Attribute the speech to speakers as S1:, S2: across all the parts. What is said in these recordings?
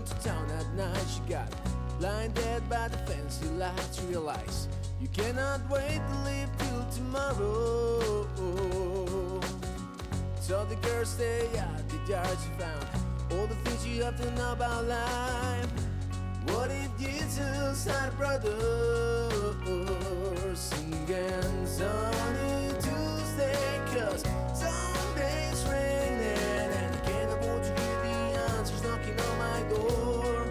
S1: went to town at night. She got blinded by the fancy lights. Realize you cannot wait to live till tomorrow. So the girl stay at the yard. She found all the things you have to know about life. What if Jesus had a brother singing Sunny Tuesday? Cause Sunday's raining and I can't afford to hear the answers knocking on my door.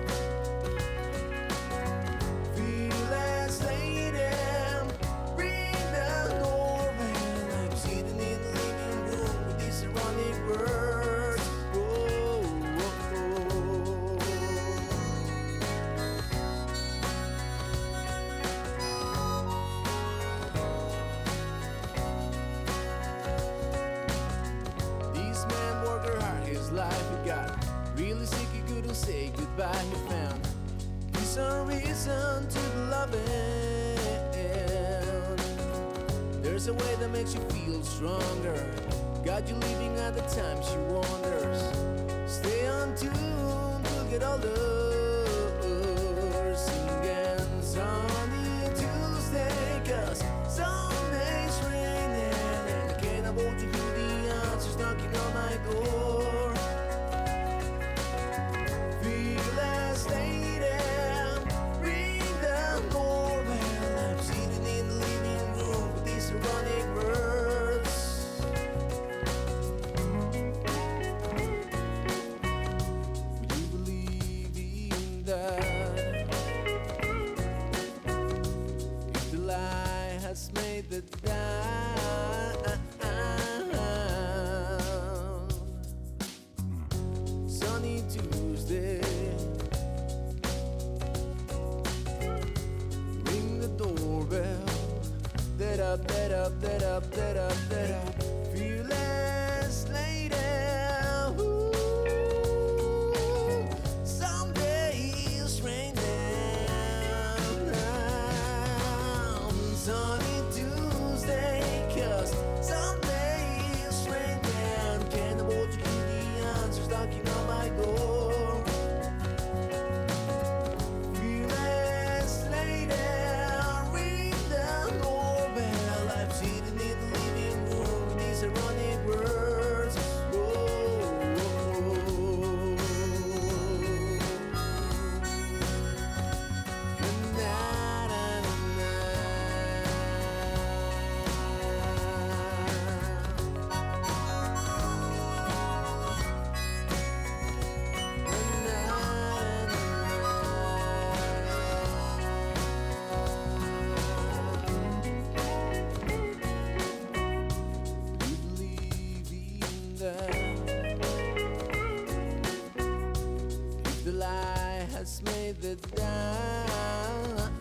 S1: Feel as lady, ring the doorbell. I'm sitting in the living room with these ironic words. Life he got really sick, he couldn't say goodbye. He found peace and reason to be loving. There's a way that makes you feel stronger. Got you living at the time she wonders. Stay on tune to get older. Singing Sunny Tuesday, cause Sunday's raining and I can't afford to hear the answers knocking on my door. Has made the down Sunny Tuesday. Ring the doorbell. That up, that up, that up, that up, that up. Fearless lady. Ooh, some days rain down. Sunny Tuesday, cause Sunday's rain down. Can't afford to hear the answers knocking on my door. Fearless lady, ring the doorbell. I'm sitting in the living room with these ironic words. The lie has made the down.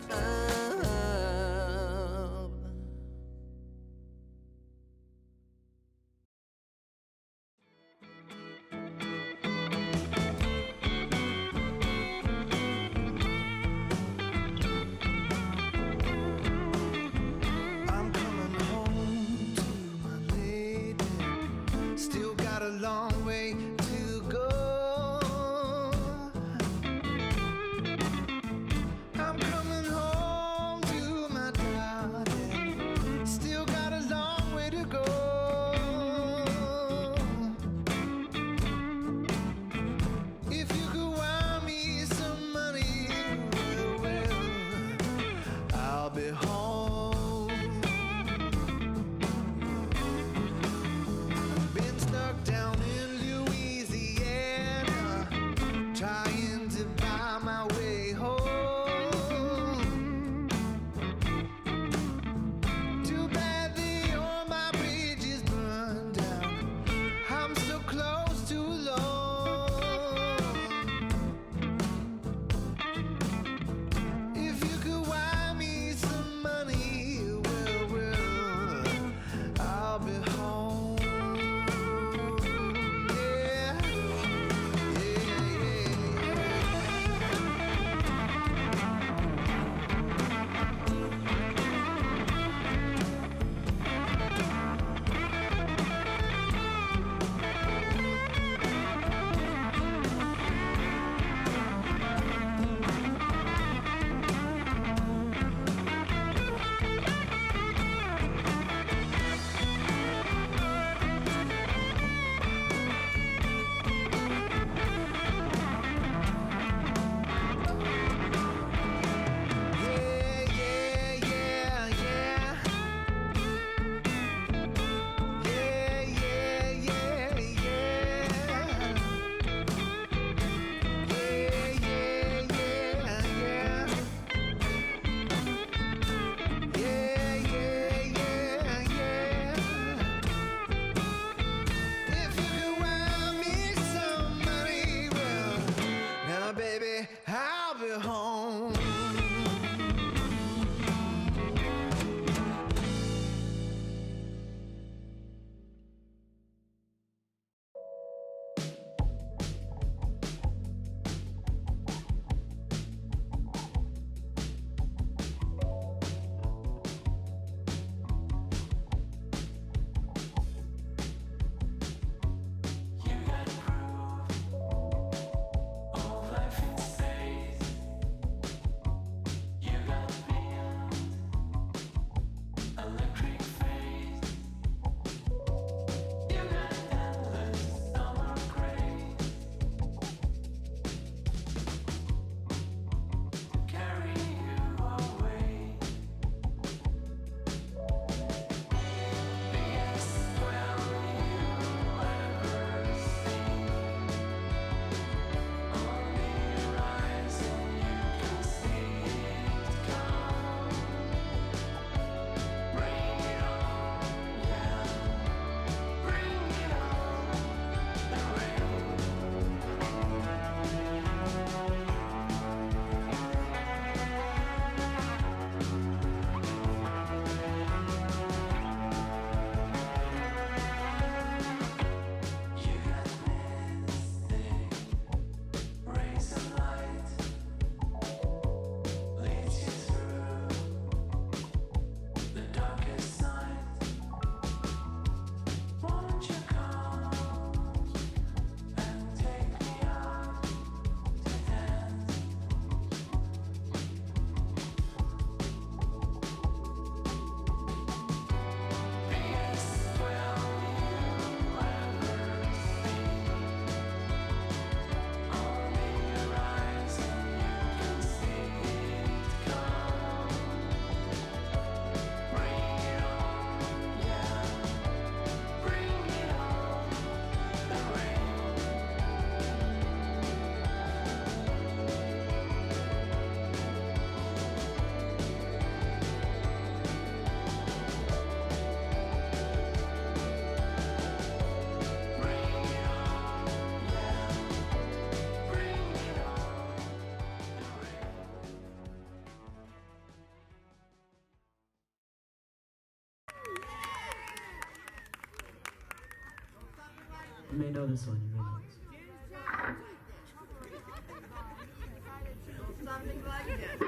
S2: I'm coming home to my lady. Still got a long way to go.
S3: You may know this one. You may know this one.
S4: Something like it.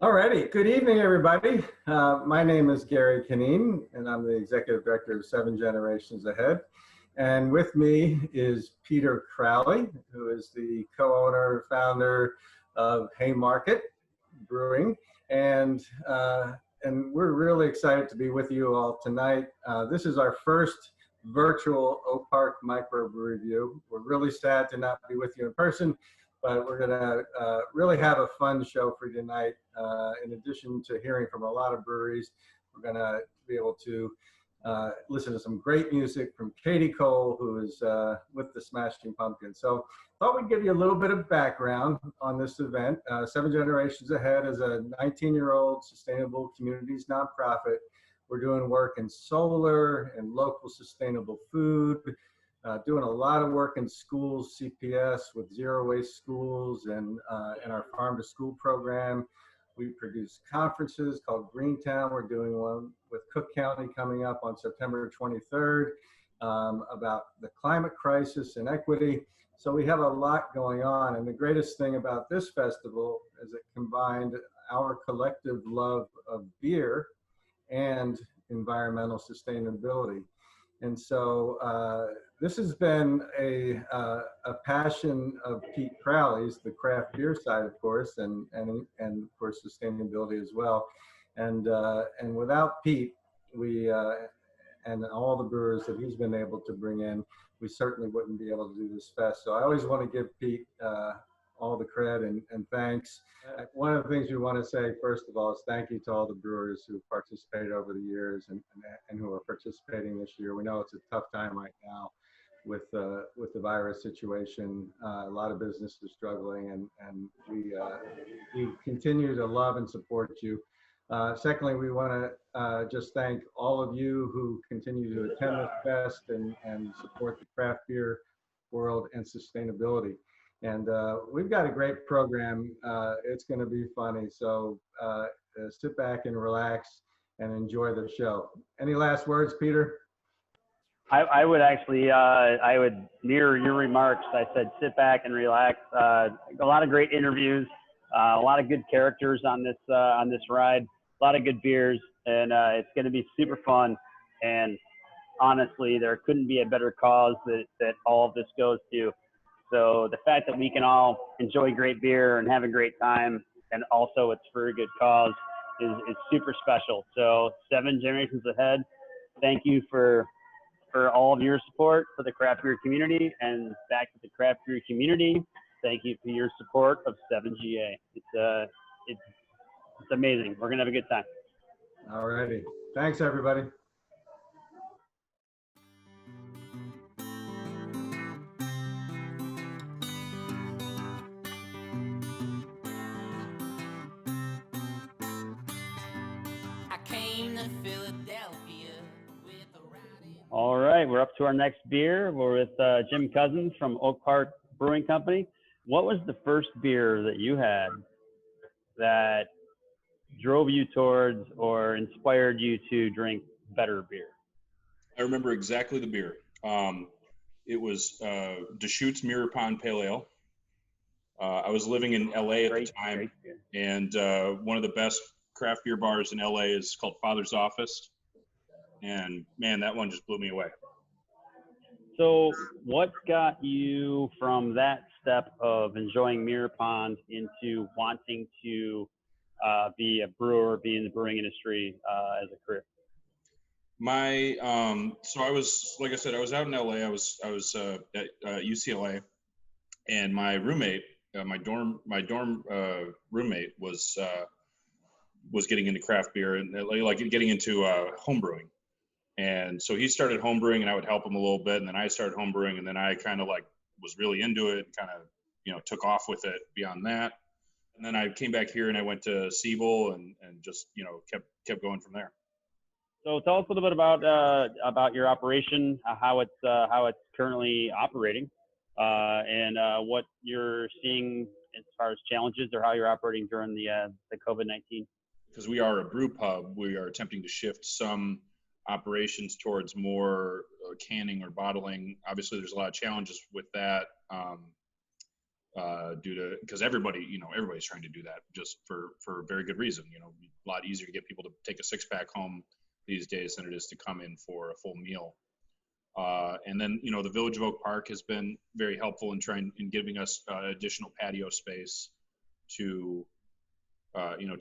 S4: All righty. Good evening, everybody. My name is Gary Kineen, and I'm the Executive Director of Seven Generations Ahead. And with me is Peter Crowley, who is the co-owner, founder of Haymarket Brewing. And we're really excited to be with you all tonight. This is our first virtual Oak Park Microbrew Review. We're really sad to not be with you in person, but we're going to really have a fun show for you tonight. In addition to hearing from a lot of breweries, we're going to be able to listen to some great music from Katie Cole, who is with the Smashing Pumpkins. So thought we'd give you a little bit of background on this event. Seven Generations Ahead is a 19-year-old sustainable communities nonprofit. We're doing work in solar and local sustainable food, doing a lot of work in schools, CPS with zero waste schools and our farm to school program. We produce conferences called Greentown. We're doing one with Cook County coming up on September 23rd about the climate crisis and equity. So we have a lot going on. And the greatest thing about this festival is it combined our collective love of beer and environmental sustainability. And so this has been a passion of Pete Crowley's, the craft beer side, of course, and of course sustainability as well. And without Pete, we and all the brewers that he's been able to bring in, we certainly wouldn't be able to do this fest. So I always want to give Pete all the credit and thanks. One of the things we want to say, first of all, is thank you to all the brewers who participated over the years and who are participating this year. We know it's a tough time right now with the virus situation. A lot of businesses are struggling, and we continue to love and support you. Secondly, we want to just thank all of you who continue to attend this fest and support the craft beer world and sustainability. And we've got a great program. It's going to be funny. So sit back and relax and enjoy the show. Any last words, Peter?
S5: I would actually, I would mirror your remarks. I said, sit back and relax. A lot of great interviews, a lot of good characters on this ride, a lot of good beers, and it's going to be super fun. And honestly, there couldn't be a better cause that all of this goes to. So the fact that we can all enjoy great beer and have a great time, and also it's for a good cause, is super special. So Seven Generations Ahead, thank you for all of your support for the craft beer community, and back to the craft beer community, thank you for your support of 7GA. It's amazing. We're gonna have a good time.
S4: All righty. Thanks, everybody.
S5: All right, we're up to our next beer. We're with Jim Cousins from Oak Park Brewing Company. What was the first beer that you had that drove you towards or inspired you to drink better beer?
S6: I remember exactly the beer. It was Deschutes Mirror Pond Pale Ale. I was living in LA at the time, and one of the best craft beer bars in LA is called Father's Office. And man, that one just blew me away.
S5: So what got you from that step of enjoying Mirror Pond into wanting to be a brewer, be in the brewing industry as a career?
S6: So I was, like I said, I was out in LA. I was at UCLA, and my roommate, my dorm roommate was getting into craft beer and like getting into home brewing. And so he started home brewing, and I would help him a little bit. And then I started home brewing, and then I kind of like was really into it and kind of, took off with it beyond that. And then I came back here and I went to Siebel and just, kept going from there.
S5: So tell us a little bit about your operation, how it's currently operating, and what you're seeing as far as challenges or how you're operating during the COVID-19.
S6: Because we are a brew pub, we are attempting to shift some operations towards more canning or bottling. Obviously, there's a lot of challenges with that. because everybody's trying to do that just for a very good reason. A lot easier to get people to take a 6-pack home these days than it is to come in for a full meal. And then, the Village of Oak Park has been very helpful in giving us additional patio space to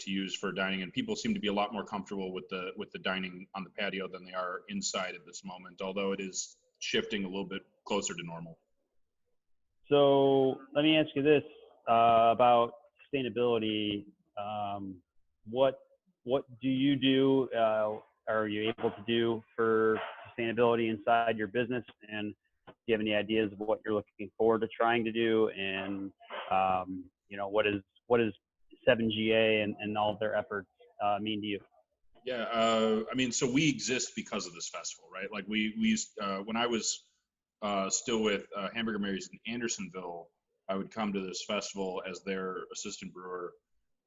S6: use for dining. And people seem to be a lot more comfortable with the dining on the patio than they are inside at this moment, although it is shifting a little bit closer to normal.
S5: So let me ask you this about sustainability. What do you do? Are you able to do for sustainability inside your business? And do you have any ideas of what you're looking forward to trying to do? And what is 7GA and all of their efforts mean to you?
S6: Yeah, so we exist because of this festival, right? Like we used when I was still with Hamburger Mary's in Andersonville, I would come to this festival as their assistant brewer.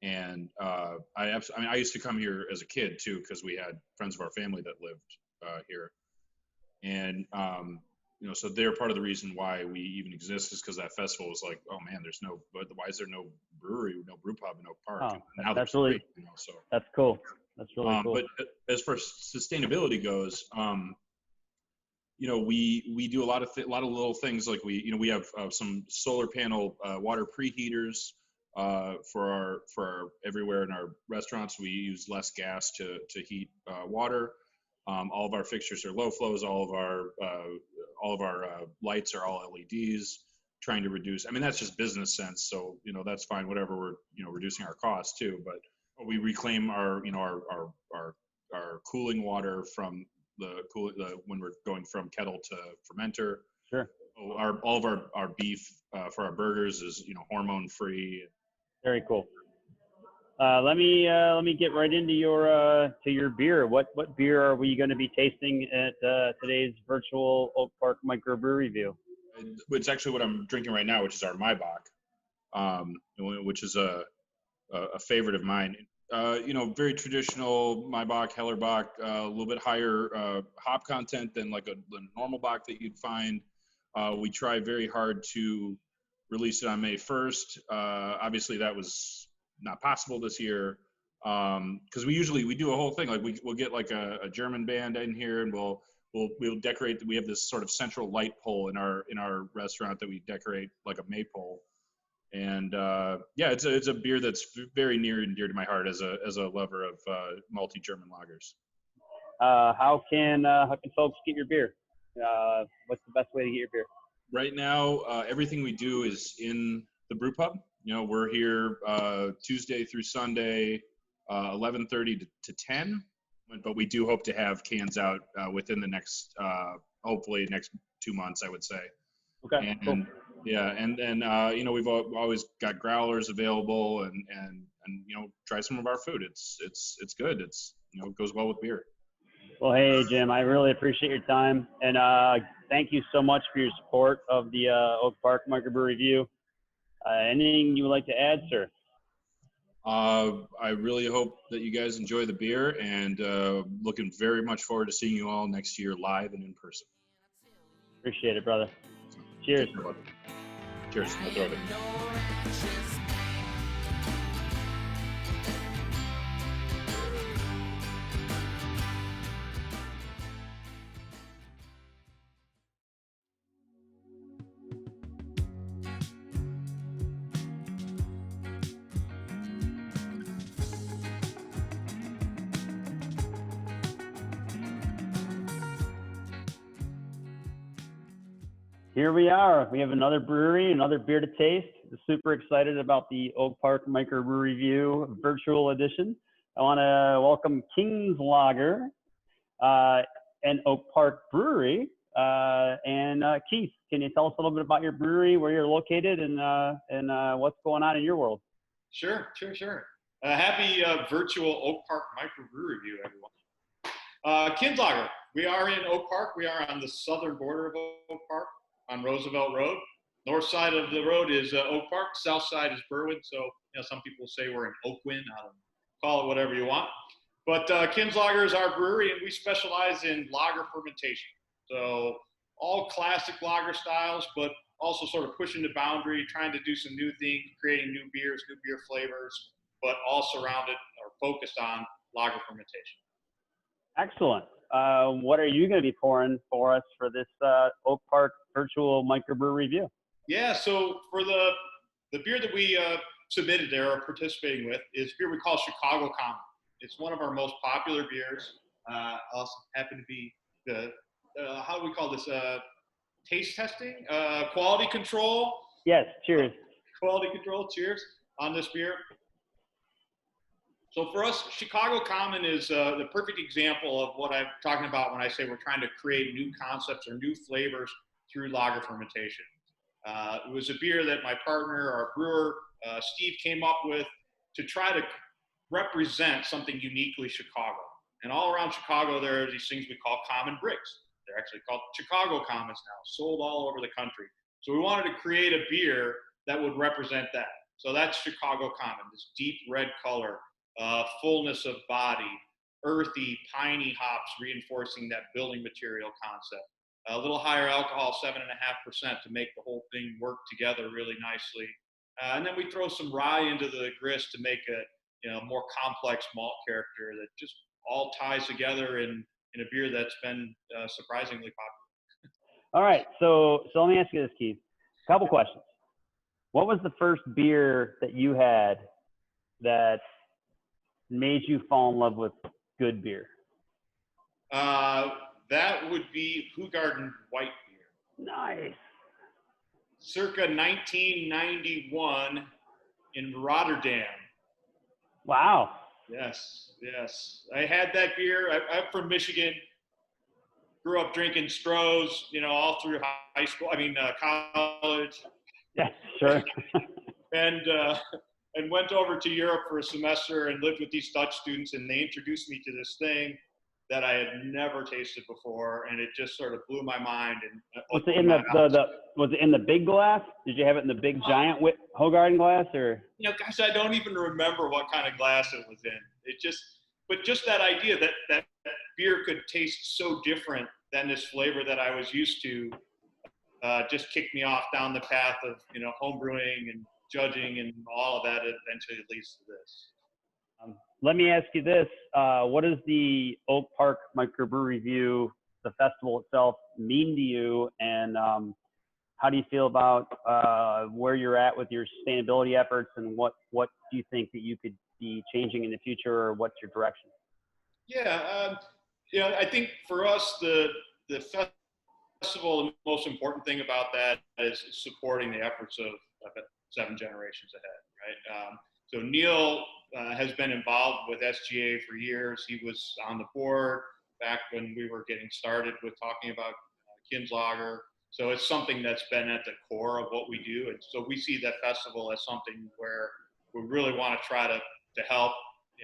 S6: And I used to come here as a kid too, because we had friends of our family that lived here. And, so they're part of the reason why we even exist, is because that festival was like, oh man, why is there no brewery, no brew pub in Oak Park?
S5: Oh,
S6: and now
S5: that's
S6: there's
S5: really,
S6: three, so.
S5: That's cool. That's really cool.
S6: But as far as sustainability goes, we do a lot of little things, like we have some solar panel water preheaters for our everywhere in our restaurants. We use less gas to heat water. All of our fixtures are low flows. All of our lights are all LEDs. Trying to reduce. That's just business sense. So that's fine. Whatever, we're reducing our costs too. But we reclaim our cooling water from when we're going from kettle to fermenter.
S5: Sure.
S6: All of our beef for our burgers is hormone free.
S5: Very cool. Let me get right into your beer. What beer are we going to be tasting at today's virtual Oak Park microbrew review?
S6: It's actually what I'm drinking right now, which is our Maibach, which is a favorite of mine. Very traditional Maibach, Hellerbach, a little bit higher hop content than like the normal Bach that you'd find. We try very hard to release it on May 1st. Obviously, that was not possible this year because we do a whole thing. Like we'll get like a German band in here, and we'll decorate. We have this sort of central light pole in our restaurant that we decorate like a maypole. And it's a beer that's very near and dear to my heart as a lover of malty German lagers.
S5: How can folks get your beer? What's the best way to get your beer?
S6: Right now, everything we do is in the brew pub. We're here Tuesday through Sunday, 11:30 to 10. But we do hope to have cans out within the next, hopefully next 2 months, I would say.
S5: Okay. Cool.
S6: Yeah, and then we've always got growlers available, and try some of our food. It's good. It goes well with beer.
S5: Well, hey Jim, I really appreciate your time, and thank you so much for your support of the Oak Park Microbrew Review. Anything you would like to add, sir?
S6: I really hope that you guys enjoy the beer, and looking very much forward to seeing you all next year live and in person.
S5: Appreciate it, brother. Cheers.
S6: Cheers. I'll throw it in.
S5: Here we are. We have another brewery, another beer to taste. Super excited about the Oak Park Microbrew Review virtual edition. I want to welcome King's Lager and Oak Park Brewery. And Keith, can you tell us a little bit about your brewery, where you're located, and what's going on in your world?
S7: Sure. Happy virtual Oak Park Microbrew Review, everyone. King's Lager. We are in Oak Park. We are on the southern border of Oak Park, on Roosevelt Road. North side of the road is Oak Park. South side is Berwyn. So, some people say we're in Oakwyn. I don't know. Call it whatever you want. But Kim's Lager is our brewery, and we specialize in lager fermentation. So all classic lager styles, but also sort of pushing the boundary, trying to do some new things, creating new beers, new beer flavors, but all surrounded or focused on lager fermentation.
S5: Excellent. What are you going to be pouring for us for this Oak Park virtual microbrew review?
S7: Yeah, so for the beer that we submitted there or participating with is beer we call Chicago Common. It's one of our most popular beers. Also happen to be the, how do we call this? Taste testing? Quality control?
S5: Yes, cheers.
S7: Quality control, cheers on this beer. So for us, Chicago Common is the perfect example of what I'm talking about when I say we're trying to create new concepts or new flavors through lager fermentation. It was a beer that my partner, our brewer, Steve, came up with to try to represent something uniquely Chicago. And all around Chicago, there are these things we call common bricks. They're actually called Chicago Commons now, sold all over the country. So we wanted to create a beer that would represent that. So that's Chicago Common, this deep red color, fullness of body, earthy, piney hops reinforcing that building material concept. A little higher alcohol, 7.5%, to make the whole thing work together really nicely. And then we throw some rye into the grist to make a more complex malt character that just all ties together in a beer that's been surprisingly popular.
S5: All right, so let me ask you this, Keith. A couple questions. What was the first beer that you had that made you fall in love with good beer?
S7: That would be Hoegaarden White Beer.
S5: Nice.
S7: Circa 1991 in Rotterdam.
S5: Wow.
S7: Yes. I had that beer. I'm from Michigan. Grew up drinking Strohs, all through high school. College.
S5: Yeah, sure.
S7: And went over to Europe for a semester and lived with these Dutch students, and they introduced me to this thing that I had never tasted before, and it just sort of blew my mind. And
S5: was it in was it in the big glass? Did you have it in the big giant Hoegaarden glass, or?
S7: Gosh, I don't even remember what kind of glass it was in. But just that idea that beer could taste so different than this flavor that I was used to, just kicked me off down the path of home brewing and judging, and all of that eventually leads to this.
S5: Let me ask you this. What does the Oak Park Microbrew Review, the festival itself, mean to you? And how do you feel about where you're at with your sustainability efforts, and what do you think that you could be changing in the future, or what's your direction?
S7: Yeah, I think for us, the festival, the most important thing about that is supporting the efforts of 7 generations ahead, right? So Neil has been involved with SGA for years. He was on the board back when we were getting started with talking about Kinslager. So it's something that's been at the core of what we do. And so we see that festival as something where we really want to try to help,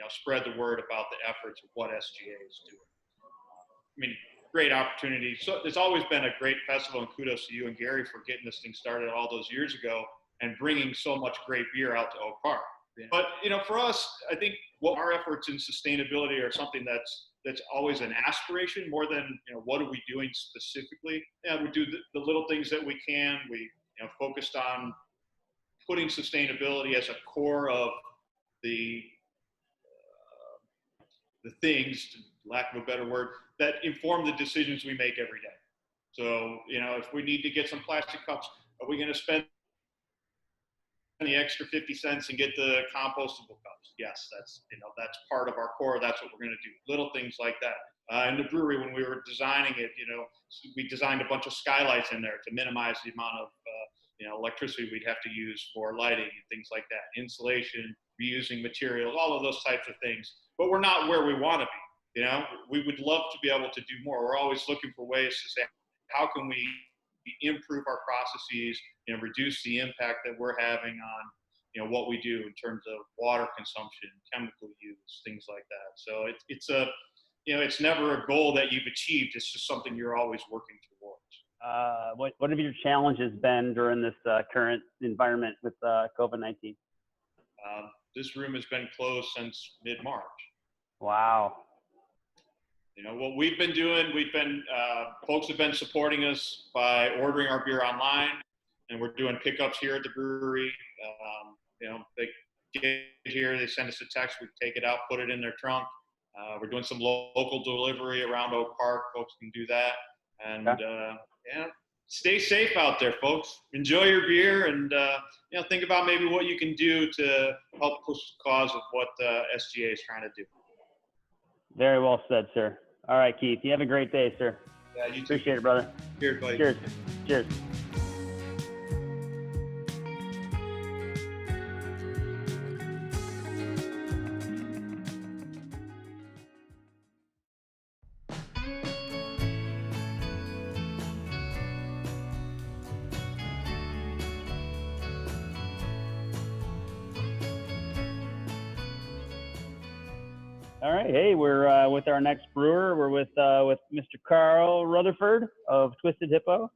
S7: spread the word about the efforts of what SGA is doing. Great opportunity. So it's always been a great festival, and kudos to you and Gary for getting this thing started all those years ago and bringing so much great beer out to Oak Park. Yeah. But for us, I think what our efforts in sustainability are something that's always an aspiration more than what are we doing specifically. Yeah, we do the little things that we can. We focused on putting sustainability as a core of the things, to lack of a better word, that inform the decisions we make every day. So if we need to get some plastic cups, are we going to spend the extra 50 cents and get the compostable cups? Yes, that's part of our core. That's what we're going to do. Little things like that. In the brewery, when we were designing it, we designed a bunch of skylights in there to minimize the amount of electricity we'd have to use for lighting and things like that. Insulation, reusing materials, all of those types of things. But we're not where we want to be. We would love to be able to do more. We're always looking for ways to say, how can we improve our processes, reduce the impact that we're having on, what we do in terms of water consumption, chemical use, things like that. So it's never a goal that you've achieved. It's just something you're always working towards.
S5: What have your challenges been during this current environment with COVID-19?
S7: This room has been closed since mid-March.
S5: Wow.
S7: What we've been doing, folks have been supporting us by ordering our beer online. and we're doing pickups here at the brewery. You know, they get here, they send us a text, we take it out, put it in their trunk. We're doing some local delivery around Oak Park. Folks can do that. And yeah, stay safe out there, folks. Enjoy your beer, and you know, think about maybe what you can do to help push the cause of what SGA is trying to do.
S5: Very well said, sir. All right, Keith. You have a great day, sir.
S7: Yeah, you too.
S5: Appreciate it, brother.
S7: Cheers, buddy.
S5: Cheers. Cheers. All right. Hey, we're with our next brewer. We're with Mr. Carl Rutherford of Twisted Hippo,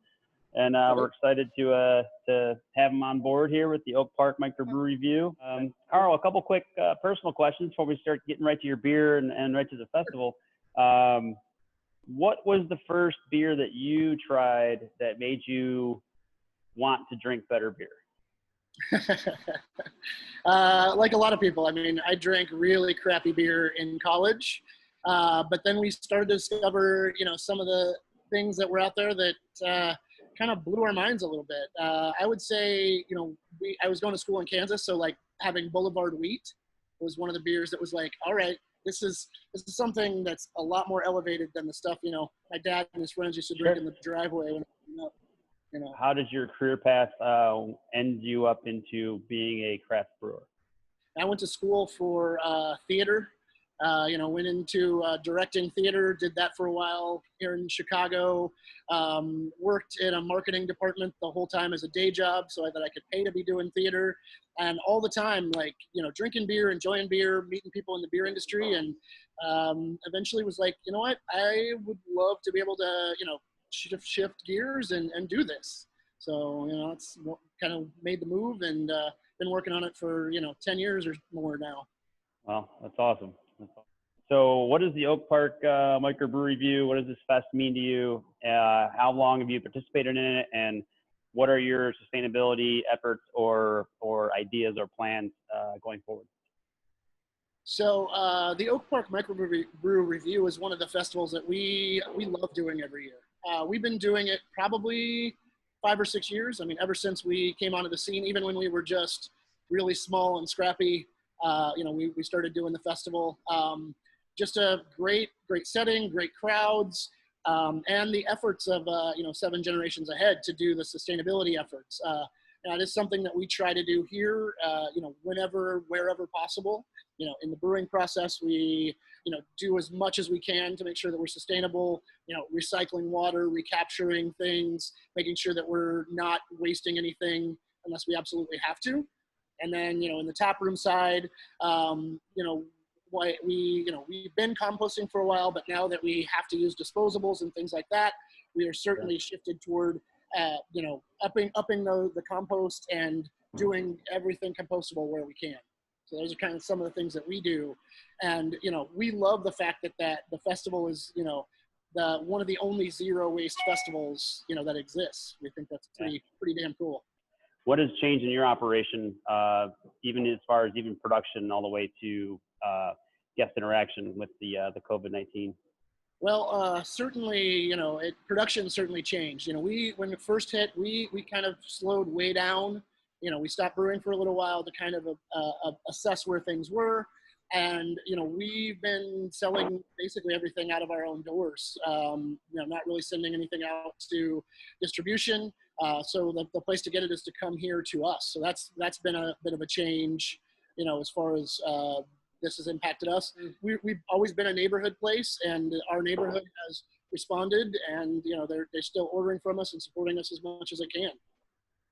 S5: and we're excited to have him on board here with the Oak Park Microbrew Review. Carl, a couple quick personal questions before we start getting right to your beer and right to the festival. What was the first beer that you tried that made you want to drink better beer?
S8: Like a lot of people, I mean, I drank really crappy beer in college, but then we started to discover, you know, some of the things that were out there that kind of blew our minds a little bit. I would say, you know, I was going to school in Kansas, so like having Boulevard Wheat was one of the beers that was like, all right, this is something that's a lot more elevated than the stuff, you know, my dad and his friends used to drink in the driveway when I was up. You know.
S5: How did your career path end you up into being a craft brewer?
S8: I went to school for theater, you know, went into directing theater, did that for a while here in Chicago, worked in a marketing department the whole time as a day job so that I could pay to be doing theater, and all the time, like, you know, drinking beer, enjoying beer, meeting people in the beer industry, and eventually was like, you know what, I would love to be able to, you know, shift gears and do this. So, you know, it's kind of made the move, and been working on it for, you know, 10 years or more now.
S5: Wow, that's awesome. So what is the Oak Park Microbrew Review? What does this fest mean to you? How long have you participated in it? And what are your sustainability efforts or ideas or plans going forward?
S8: So the Oak Park Microbrew Review is one of the festivals that we love doing every year. We've been doing it probably 5 or 6 years. I mean, ever since we came onto the scene, even when we were just really small and scrappy, you know, we started doing the festival. Just a great setting, great crowds, and the efforts of, you know, 7 generations ahead to do the sustainability efforts. And it's something that we try to do here, you know, whenever, wherever possible. You know, in the brewing process, we, you know, do as much as we can to make sure that we're sustainable, you know, recycling water, recapturing things, making sure that we're not wasting anything unless we absolutely have to. And then, you know, in the tap room side, you know, we've been composting for a while, but now that we have to use disposables and things like that, we are certainly shifted toward, you know, upping the compost and doing everything compostable where we can. So those are kind of some of the things that we do. And, you know, we love the fact that the festival is, you know, one of the only zero waste festivals, you know, that exists. We think that's pretty damn cool.
S5: What has changed in your operation, even as far as even production all the way to guest interaction with the COVID-19?
S8: Well, certainly, you know, production certainly changed. You know, when it first hit, we kind of slowed way down. You know, we stopped brewing for a little while to kind of assess where things were. And, you know, we've been selling basically everything out of our own doors, you know, not really sending anything out to distribution. So the place to get it is to come here to us. So that's been a bit of a change, you know, as far as this has impacted us. We've always been a neighborhood place, and our neighborhood has responded, and, you know, they're still ordering from us and supporting us as much as they can.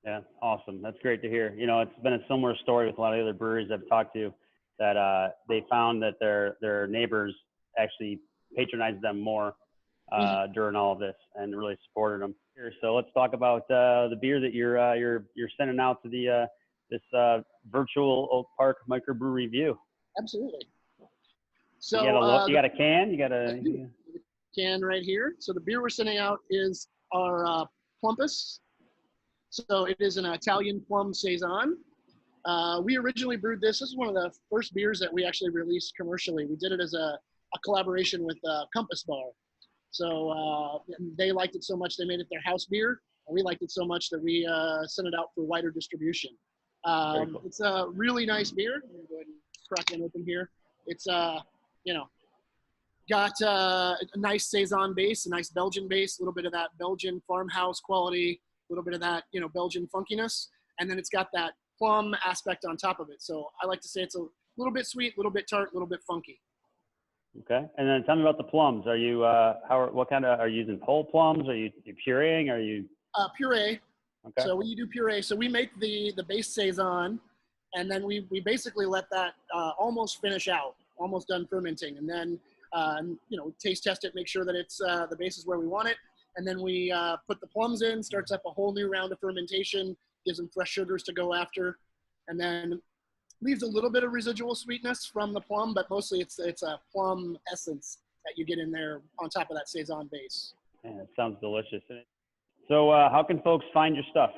S5: Yeah, awesome. That's great to hear. You know, it's been a similar story with a lot of other breweries I've talked to, that they found that their neighbors actually patronized them more during all of this and really supported them. So let's talk about the beer that you're sending out to this virtual Oak Park Microbrew Review.
S8: Absolutely. So
S5: you got a can? You got a
S8: can right here. So the beer we're sending out is our Plumpus. So it is an Italian plum saison. We originally brewed this. This is one of the first beers that we actually released commercially. We did it as a collaboration with Compass Bar. So they liked it so much they made it their house beer. And we liked it so much that we sent it out for wider distribution.
S5: Cool.
S8: It's a really nice beer. I'm gonna go ahead and crack one open here. It's got a nice saison base, a nice Belgian base, a little bit of that Belgian farmhouse quality, a little bit of that Belgian funkiness, and then it's got that plum aspect on top of it. So I like to say it's a little bit sweet, a little bit tart, a little bit funky.
S5: Okay. And then tell me about the plums. Are you what kind of, are you using whole plums? Are you pureeing? Are you
S8: Puree?
S5: Okay.
S8: So we do puree. So we make the base saison, and then we basically let that almost finish out, almost done fermenting, and then taste test it, make sure that it's the base is where we want it, and then we put the plums in. Starts up a whole new round of fermentation, gives them fresh sugars to go after, and then leaves a little bit of residual sweetness from the plum, but mostly it's a plum essence that you get in there on top of that saison base.
S5: Yeah, it sounds delicious. So how can folks find your stuff?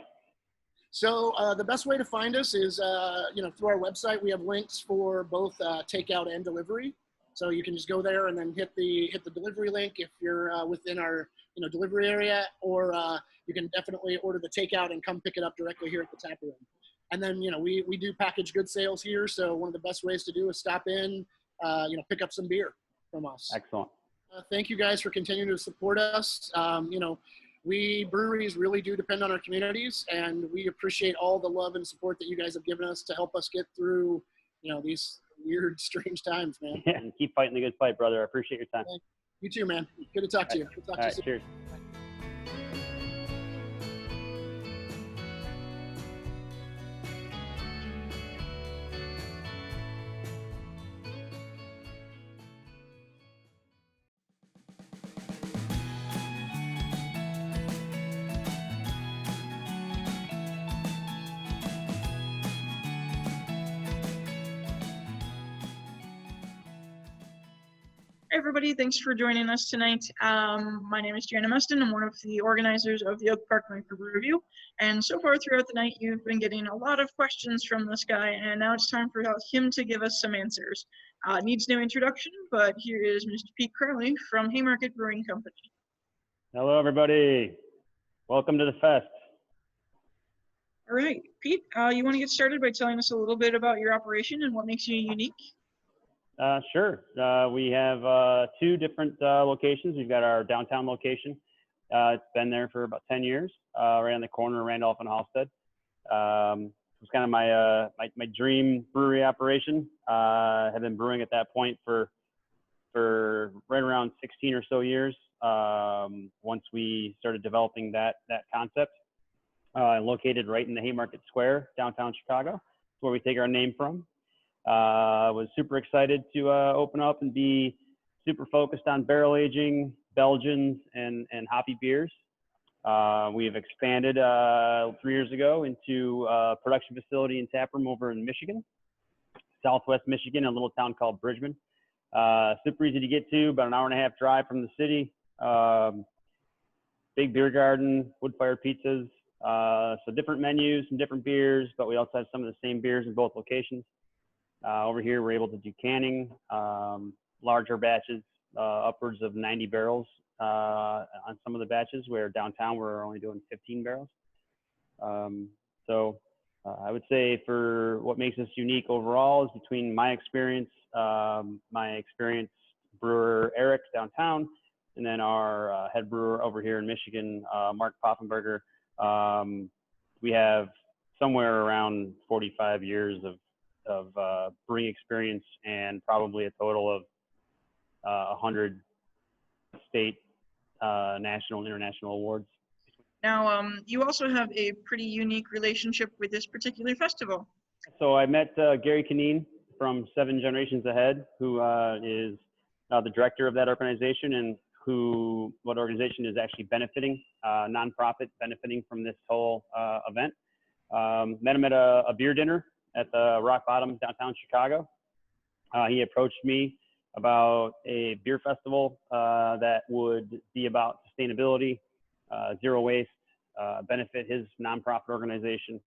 S8: So the best way to find us is through our website. We have links for both takeout and delivery. So you can just go there and then hit the delivery link if you're within our delivery area, or you can definitely order the takeout and come pick it up directly here at the tap room. And then we do packaged goods sales here. So one of the best ways to do is stop in, pick up some beer from us.
S5: Excellent.
S8: Thank you guys for continuing to support us. We breweries really do depend on our communities, and we appreciate all the love and support that you guys have given us to help us get through, these weird, strange times, man.
S5: Yeah, and keep fighting the good fight, brother. I appreciate your time.
S8: You too, man. Good to talk to you. Good to talk to you soon.
S5: Cheers.
S9: Hey everybody, thanks for joining us tonight. My name is Jana Meston. I'm one of the organizers of the Oak Park Microbrew Review. And so far throughout the night, you've been getting a lot of questions from this guy, and now it's time for him to give us some answers. Needs no introduction, but here is Mr. Pete Crowley from Haymarket Brewing Company.
S5: Hello, everybody. Welcome to the fest.
S9: All right, Pete, you want to get started by telling us a little bit about your operation and what makes you unique?
S5: Sure. We have two different locations. We've got our downtown location. It's been there for about 10 years, right on the corner of Randolph and Halstead. It was kind of my dream brewery operation. Have been brewing at that point for right around 16 or so years. Once we started developing that concept, located right in the Haymarket Square, downtown Chicago, where we take our name from. Was super excited to open up and be super focused on barrel aging, Belgians, and hoppy beers. We have expanded 3 years ago into a production facility and taproom over in Michigan, Southwest Michigan, a little town called Bridgman. Super easy to get to, about an hour and a half drive from the city. Big beer garden, wood-fired pizzas. So different menus and different beers, but we also have some of the same beers in both locations. Over here, we're able to do canning, larger batches, upwards of 90 barrels on some of the batches, where downtown we're only doing 15 barrels. So I would say for what makes us unique overall is between my experienced brewer, Eric, downtown, and then our head brewer over here in Michigan, Mark Poffenberger. We have somewhere around 45 years of brewing experience and probably a total of 100 state, national, and international awards.
S9: Now, you also have a pretty unique relationship with this particular festival.
S5: So I met Gary Kineen from 7 Generations Ahead, who is the director of that organization, and what organization is actually benefiting, nonprofit benefiting from this whole event. Met him at a beer dinner at the Rock Bottom, downtown Chicago. He approached me about a beer festival that would be about sustainability, zero waste, benefit his nonprofit organization.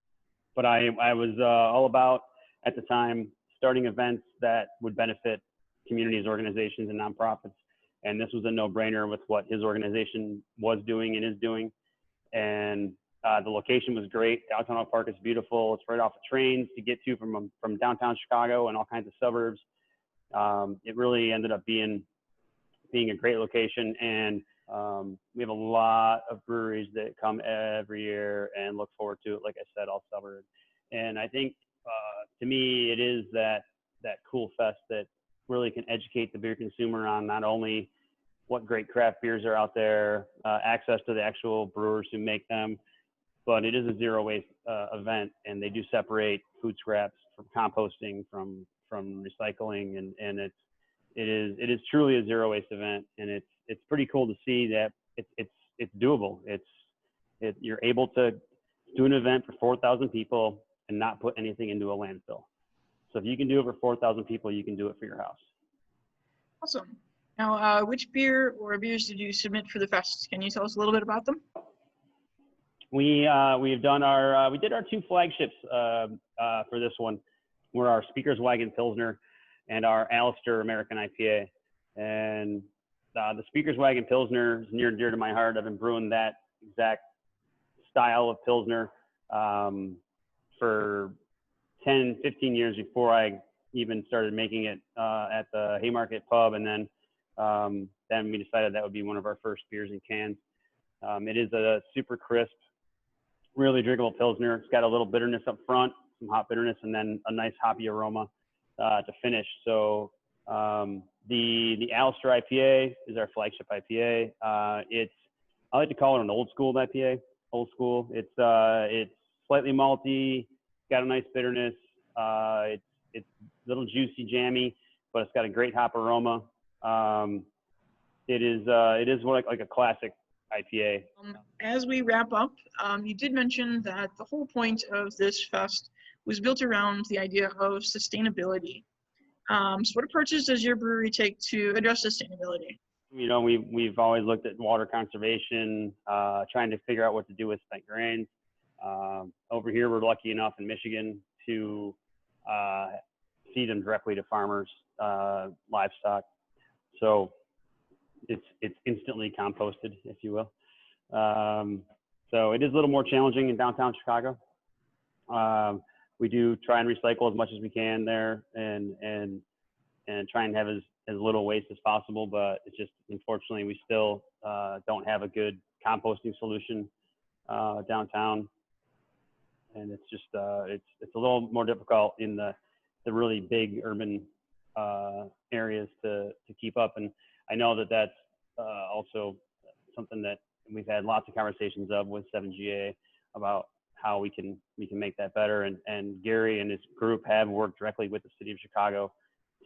S5: But I was all about, at the time, starting events that would benefit communities, organizations, and nonprofits. And this was a no-brainer with what his organization was doing and is doing. And the location was great. Downtown Oak Park is beautiful. It's right off the trains to get to from downtown Chicago and all kinds of suburbs. It really ended up being a great location. And we have a lot of breweries that come every year and look forward to it, like I said, all summer. And I think, to me, it is that cool fest that really can educate the beer consumer on not only what great craft beers are out there, access to the actual brewers who make them, but it is a zero waste event, and they do separate food scraps from composting, from recycling, and it is truly a zero waste event, and it's pretty cool to see that it's doable. You're able to do an event for 4,000 people and not put anything into a landfill. So if you can do it for 4,000 people, you can do it for your house.
S9: Awesome. Now, which beer or beers did you submit for the fest? Can you tell us a little bit about them?
S5: We did our two flagships for this one. Were our Speaker's Wagon Pilsner and our Alistair American IPA. And the Speaker's Wagon Pilsner is near and dear to my heart. I've been brewing that exact style of Pilsner for 10, 15 years before I even started making it at the Haymarket pub. And then we decided that would be one of our first beers in cans. It is a super crisp, really drinkable Pilsner. It's got a little bitterness up front, some hot bitterness, and then a nice hoppy aroma to finish. So the Alistair IPA is our flagship IPA. I like to call it an old school IPA. Old school. It's slightly malty, got a nice bitterness. It's a little juicy, jammy, but it's got a great hop aroma. It is like a classic IPA.
S9: As we wrap up, you did mention that the whole point of this fest was built around the idea of sustainability. So what approaches does your brewery take to address sustainability?
S5: You know, we've always looked at water conservation, trying to figure out what to do with spent grains. Over here, we're lucky enough in Michigan to feed them directly to farmers, livestock. So it's instantly composted, if you will. So it is a little more challenging in downtown Chicago. We do try and recycle as much as we can there, and try and have as little waste as possible. But it's just, unfortunately, we still don't have a good composting solution downtown, and it's just it's a little more difficult in the really big urban areas to keep up. And I know that that's also something that we've had lots of conversations of with 7GA about how we can make that better. And Gary and his group have worked directly with the city of Chicago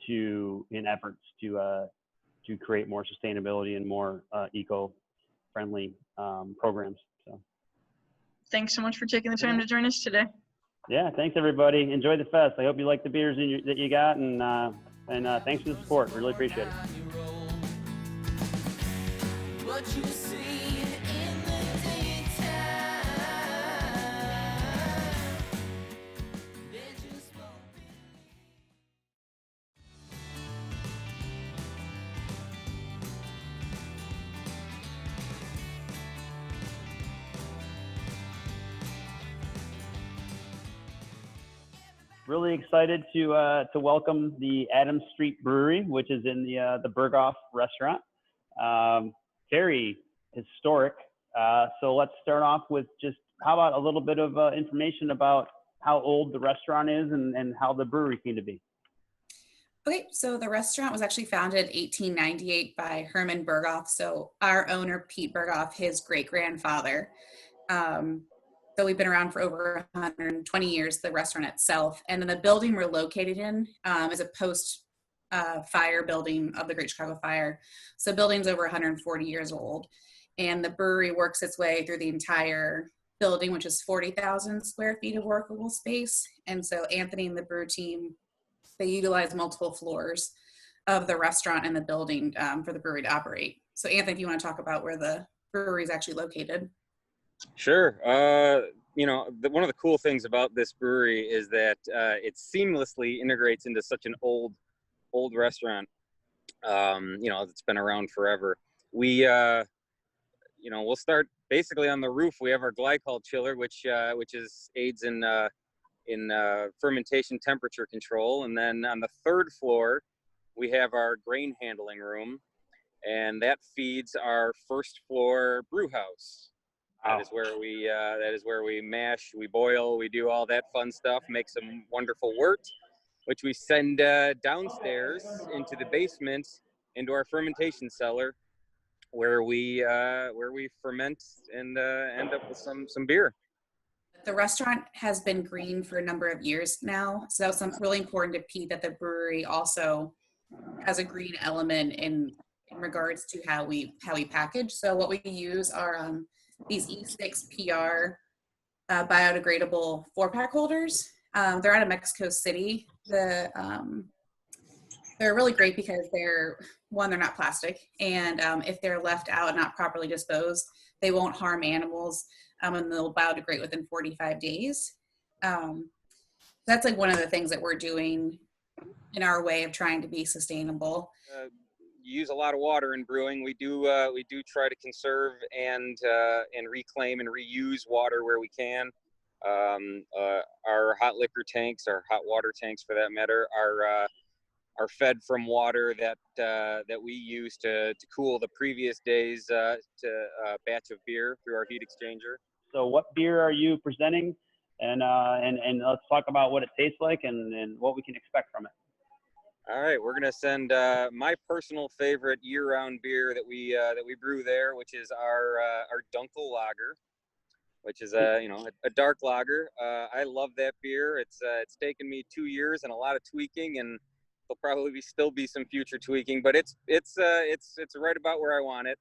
S5: in efforts to create more sustainability and more eco-friendly programs. So
S9: Thanks so much for taking the time to join us today.
S5: yeah, thanks everybody. Enjoy the fest. I hope you like the beers that you got, and thanks for the support. Really appreciate it.
S1: What you see in the daytime, they just won't believe.
S5: Really excited to welcome the Adams Street Brewery, which is in the Berghoff restaurant. Very historic. So let's start off with just how about a little bit of information about how old the restaurant is and how the brewery came to be.
S10: Okay, so the restaurant was actually founded in 1898 by Herman Berghoff. So our owner, Pete Berghoff, his great-grandfather. So we've been around for over 120 years, the restaurant itself. And then the building we're located in is a post-fire building of the Great Chicago Fire. So the building's over 140 years old. And the brewery works its way through the entire building, which is 40,000 square feet of workable space. And so Anthony and the brew team, they utilize multiple floors of the restaurant and the building for the brewery to operate. So Anthony, if you want to talk about where the brewery is actually located.
S11: Sure. One of the cool things about this brewery is that it seamlessly integrates into such an old restaurant. It's been around forever. We'll start basically on the roof. We have our glycol chiller, which aids in fermentation temperature control, and then on the third floor we have our grain handling room, and that feeds our first floor brew house. That is where we mash, we boil, we do all that fun stuff, make some wonderful wort, which we send downstairs into the basement, into our fermentation cellar, where we ferment and end up with some beer.
S10: The restaurant has been green for a number of years now, so that was really important to Pete, that the brewery also has a green element in regards to how we package. So what we use are these E6 PR biodegradable 4-pack holders. They're out of Mexico City. They're really great because they're not plastic, and if they're left out and not properly disposed, they won't harm animals, and they'll biodegrade within 45 days. That's like one of the things that we're doing in our way of trying to be sustainable.
S11: You use a lot of water in brewing. We do try to conserve and reclaim and reuse water where we can. Our hot liquor tanks, our hot water tanks for that matter, are fed from water that we use to cool the previous day's batch of beer through our heat exchanger.
S5: So what beer are you presenting? And let's talk about what it tastes like and what we can expect from it.
S11: All right, we're gonna send my personal favorite year-round beer that we brew there, which is our Dunkel Lager, which is a dark lager. I love that beer. It's taken me 2 years and a lot of tweaking, and there'll probably still be some future tweaking, but it's right about where I want it.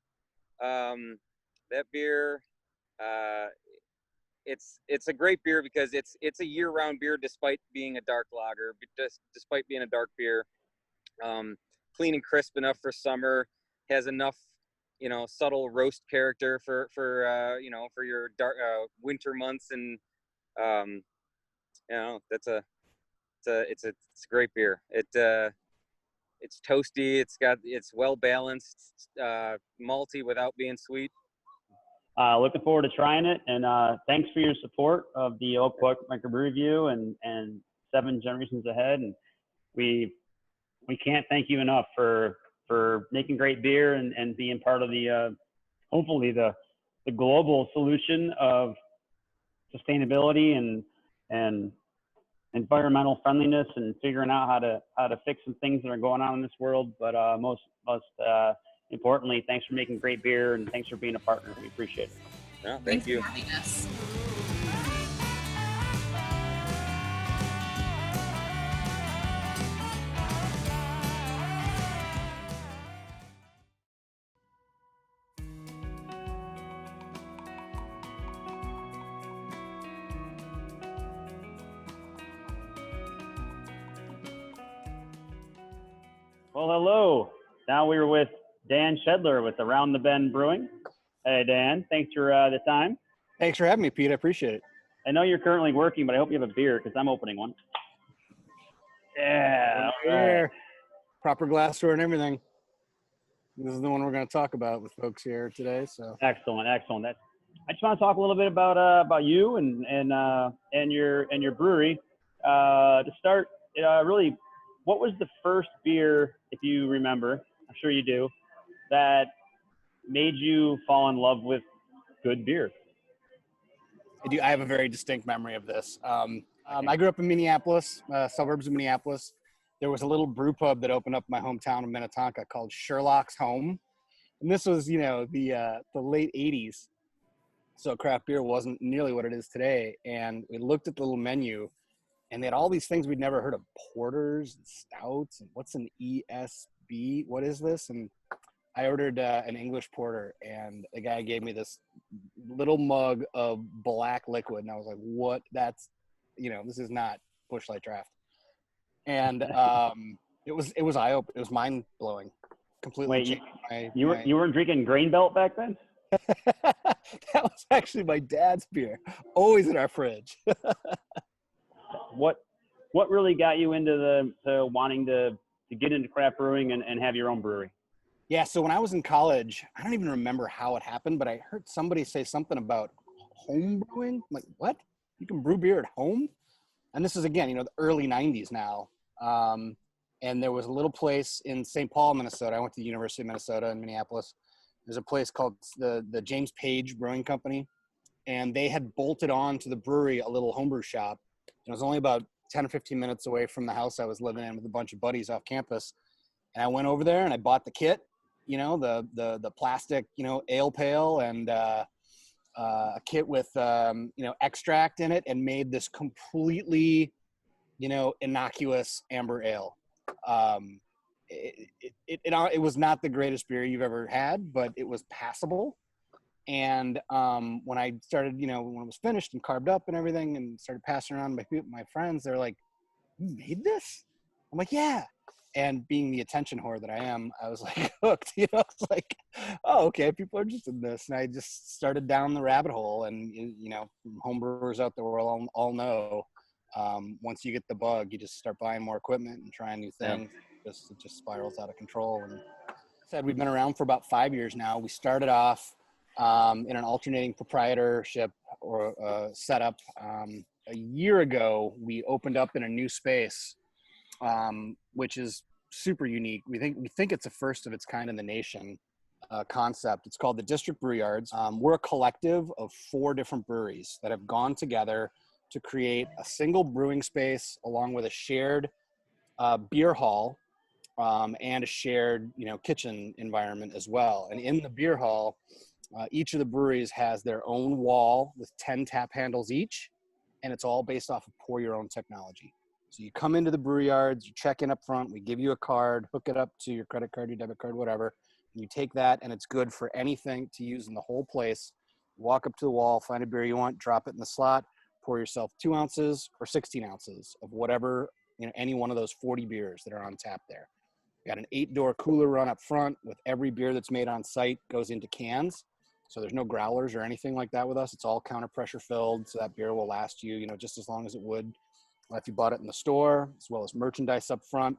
S11: That beer, it's a great beer because it's a year-round beer despite being a dark lager, despite being a dark beer. Clean and crisp enough for summer, has enough subtle roast character for your dark winter months, and it's a great beer. It's toasty, it's well balanced, malty without being sweet.
S5: Looking forward to trying it, and thanks for your support of the Oak Park Microbrew Review and 7 generations ahead. And we can't thank you enough for making great beer and being part of the hopefully the global solution of sustainability and environmental friendliness, and figuring out how to fix some things that are going on in this world. But most importantly, thanks for making great beer, and thanks for being a partner. We appreciate it.
S11: Yeah, thank you.
S10: For having us.
S5: Well, hello. Now we're with Dan Shedler with Around the Bend Brewing. Hey, Dan. Thanks for the time.
S12: Thanks for having me, Pete. I appreciate it.
S5: I know you're currently working, but I hope you have a beer because I'm opening one. Yeah.
S12: Right. Proper glassware and everything. This is the one we're going to talk about with folks here today. So
S5: excellent. I just want to talk a little bit about you and your brewery. To start, really, what was the first beer, if you remember, I'm sure you do, that made you fall in love with good beer?
S12: I do. I have a very distinct memory of this. I grew up in Minneapolis, suburbs of Minneapolis. There was a little brew pub that opened up in my hometown of Minnetonka called Sherlock's Home. And this was, the late 80s. So craft beer wasn't nearly what it is today. And we looked at the little menu, and they had all these things we'd never heard of: porters and stouts, and what's an ESB? What is this? And I ordered an English porter, and the guy gave me this little mug of black liquid, and I was like, "What? That's, this is not Busch Light Draft." And it was eye-opening. It was mind-blowing. Completely.
S5: Wait, you weren't drinking Grain Belt back then?
S12: That was actually my dad's beer, always in our fridge.
S5: What really got you into the wanting to get into craft brewing and have your own brewery?
S12: Yeah, so when I was in college, I don't even remember how it happened, but I heard somebody say something about home brewing. I'm like, what? You can brew beer at home? And this is, again, the early 90s now. And there was a little place in St. Paul, Minnesota. I went to the University of Minnesota in Minneapolis. There's a place called the James Page Brewing Company. And they had bolted on to the brewery a little homebrew shop. It was only about 10 or 15 minutes away from the house I was living in with a bunch of buddies off campus. And I went over there and I bought the kit, the plastic, ale pail and a kit with, extract in it, and made this completely, innocuous amber ale. It was not the greatest beer you've ever had, but it was passable. And when I started, when it was finished and carved up and everything and started passing around my friends, they're like, "You made this?" I'm like, "Yeah." And being the attention whore that I am, I was like hooked, it's like, oh, okay, people are interested in this. And I just started down the rabbit hole. And, home brewers out there will all know, once you get the bug, you just start buying more equipment and trying new things. Yeah. It just spirals out of control. And said we've been around for about 5 years now. We started off in an alternating proprietorship or setup. A year ago, we opened up in a new space, which is super unique. We think it's a first of its kind in the nation concept. It's called the District Brew Yards. We're a collective of 4 different breweries that have gone together to create a single brewing space along with a shared beer hall and a shared, kitchen environment as well. And in the beer hall, each of the breweries has their own wall with 10 tap handles each, and it's all based off of pour your own technology. So you come into the brew yards, you check in up front, we give you a card, hook it up to your credit card, your debit card, whatever. And you take that, and it's good for anything to use in the whole place. Walk up to the wall, find a beer you want, drop it in the slot, pour yourself 2 ounces or 16 ounces of whatever, any one of those 40 beers that are on tap there. We got an 8-door cooler run up front with every beer that's made on site goes into cans. So there's no growlers or anything like that with us. It's all counter pressure filled. So that beer will last you, just as long as it would if you bought it in the store, as well as merchandise up front.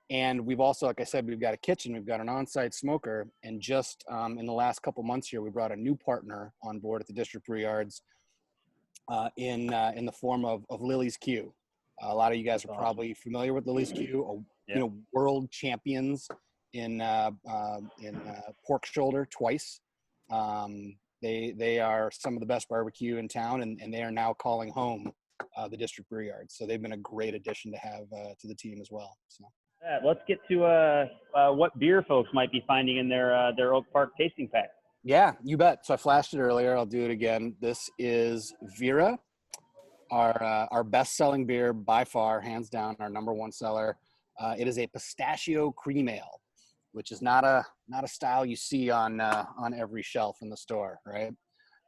S12: And we've also, like I said, we've got a kitchen, we've got an on-site smoker. And just in the last couple months here, we brought a new partner on board at the District Brew Yards in the form of Lily's Q. A lot of you guys are probably familiar with Lily's Q, world champions in pork shoulder twice. They are some of the best barbecue in town, and they are now calling home the District Brew Yards. So they've been a great addition to have to the team as well. So
S5: let's get to what beer folks might be finding in their Oak Park tasting pack.
S12: Yeah, you bet. So I flashed it earlier. I'll do it again. This is Vera, our best-selling beer by far, hands down, our number 1 seller. It is a pistachio cream ale, which is not a style you see on every shelf in the store, right?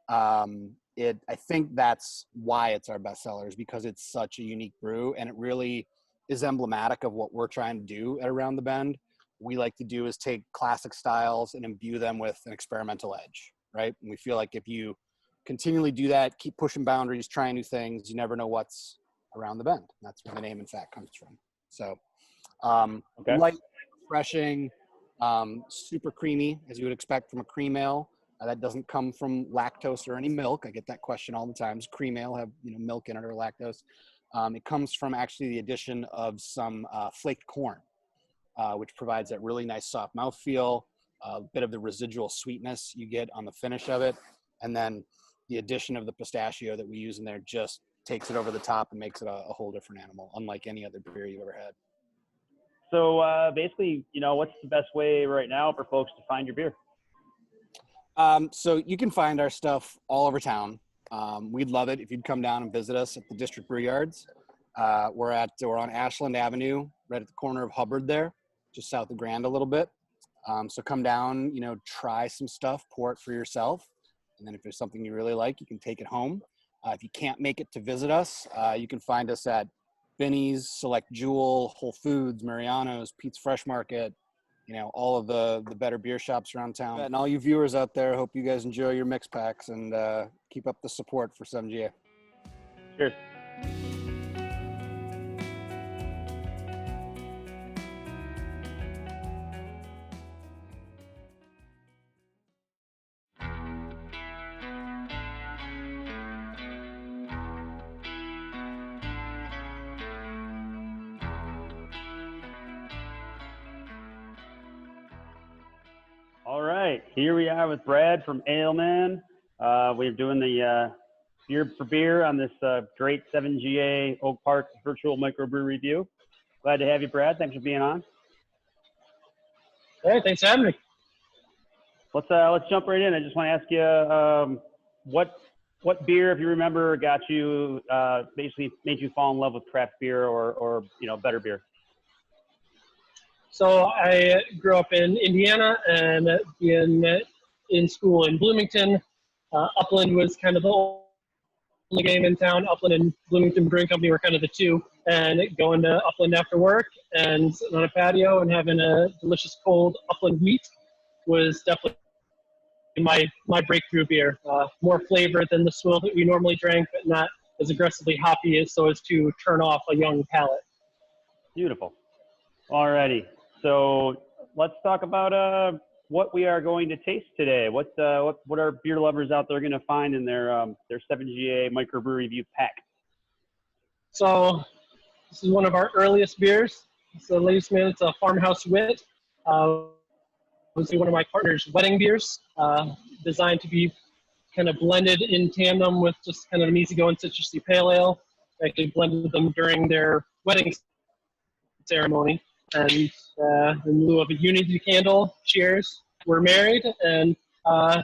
S12: I think that's why it's our best seller, is because it's such a unique brew, and it really is emblematic of what we're trying to do at Around the Bend. We like to do is take classic styles and imbue them with an experimental edge, right? And we feel like if you continually do that, keep pushing boundaries, trying new things, you never know what's around the bend. That's where the name, in fact, comes from. So light, refreshing, super creamy, as you would expect from a cream ale. That doesn't come from lactose or any milk. I get that question all the time. Does cream ale have milk in it or lactose? It comes from actually the addition of some flaked corn, which provides that really nice soft mouthfeel, a bit of the residual sweetness you get on the finish of it. And then the addition of the pistachio that we use in there just takes it over the top and makes it a whole different animal, unlike any other beer you've ever had.
S5: So basically, what's the best way right now for folks to find your beer?
S12: So you can find our stuff all over town. We'd love it if you'd come down and visit us at the District Brew Yards. We're on Ashland Avenue, right at the corner of Hubbard there, just south of Grand a little bit. So come down, try some stuff, pour it for yourself. And then if there's something you really like, you can take it home. If you can't make it to visit us, you can find us at Benny's, Select Jewel, Whole Foods, Mariano's, Pete's Fresh Market, all of the better beer shops around town. And all you viewers out there, hope you guys enjoy your mix packs and keep up the support for 7GA.
S5: Cheers. All right, here we are with Brad from Aleman. We're doing the beer for beer on this great 7GA Oak Park virtual microbrew review. Glad to have you, Brad. Thanks for being on.
S13: Hey, thanks for having me.
S5: Let's jump right in. I just want to ask you what beer, if you remember, got you basically made you fall in love with craft beer or better beer.
S13: So I grew up in Indiana and in school in Bloomington. Upland was kind of the only game in town. Upland and Bloomington Brewing Company were kind of the two. And going to Upland after work and sitting on a patio and having a delicious cold Upland wheat was definitely my breakthrough beer. More flavor than the swill that we normally drank, but not as aggressively hoppy so as to turn off a young palate.
S5: Beautiful. Alrighty. So let's talk about what we are going to taste today. What are beer lovers out there going to find in their 7GA microbrew review pack?
S13: So this is one of our earliest beers. It's the latest man. It's a Farmhouse Wit. This is one of my partner's wedding beers, designed to be kind of blended in tandem with just kind of an easygoing citrusy pale ale. I actually blended them during their wedding ceremony. And in lieu of a unity candle, cheers, we're married, and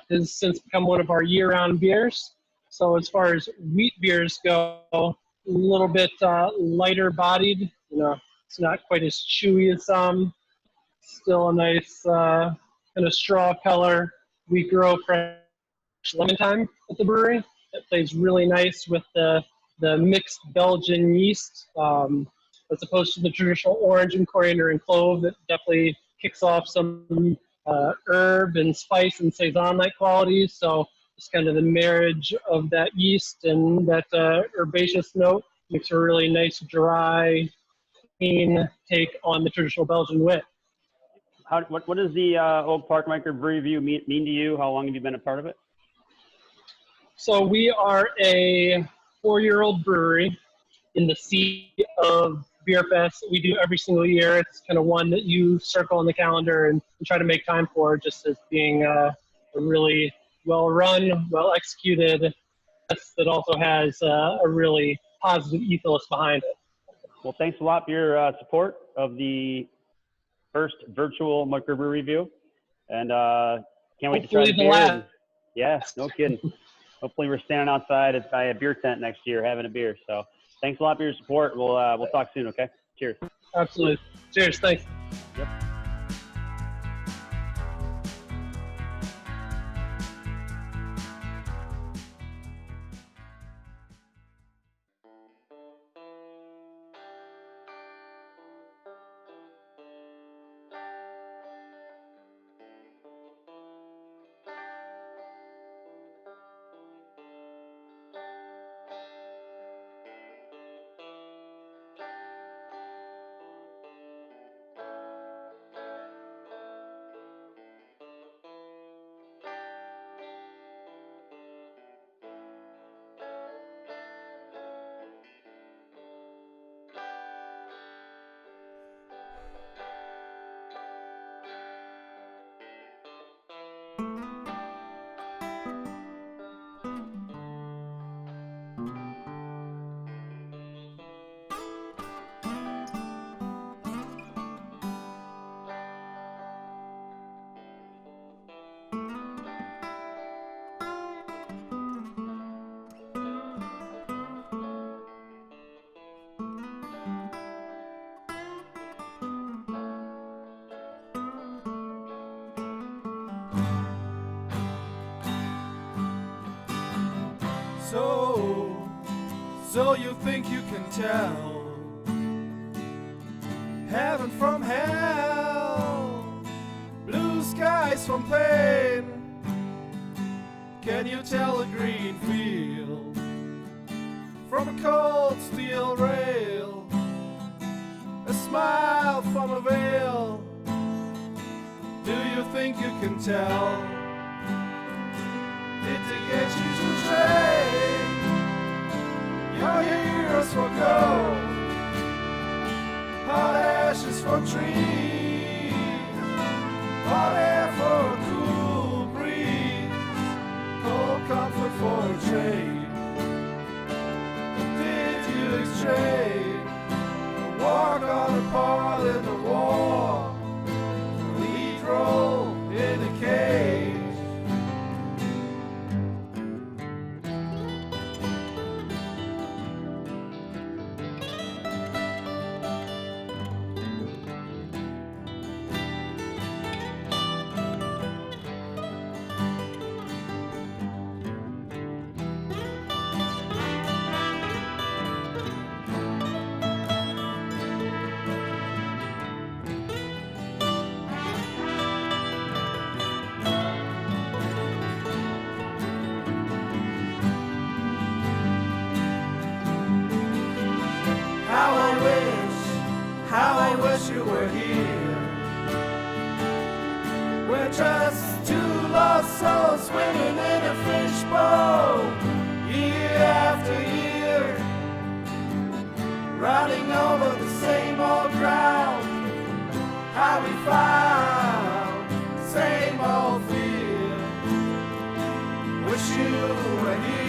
S13: has since become one of our year-round beers. So as far as wheat beers go, a little bit lighter bodied. It's not quite as chewy as some. Still a nice kind of straw color. We grow fresh lemon thyme at the brewery. It plays really nice with the mixed Belgian yeast. As opposed to the traditional orange and coriander and clove, that definitely kicks off some herb and spice and saison-like qualities. So just kind of the marriage of that yeast and that herbaceous note makes a really nice, dry, clean take on the traditional Belgian wit.
S5: What does the Oak Park Microbrew Review mean to you? How long have you been a part of it?
S13: So we are a 4-year-old brewery in the sea of Beer Fest we do every single year. It's kind of one that you circle on the calendar and try to make time for, just as being a really well-run, well-executed fest that also has a really positive ethos behind it.
S5: Well, thanks a lot for your support of the first virtual microbrew review, and can't wait to try the beer. Yeah, no kidding. Hopefully we're standing outside by a beer tent next year having a beer. So thanks a lot for your support. We'll talk soon, okay? Cheers.
S13: Absolutely. Cheers. Thanks.
S5: Yep.
S2: So you think you can tell heaven from hell?
S1: rise from pain? Can you tell a green field from a cold steel rail? A smile from a veil. Do you think you can tell? Did they get you to trade your heroes for gold? Hot ashes for trees, hot air for a cool breeze, cold comfort for a trade. Did you exchange a walk on a part in the war, lead role in a cage? How I wish you were here. We're just two lost souls swimming in a fishbowl, year after year, riding over the same old ground. How we found same old fear. Wish you were here.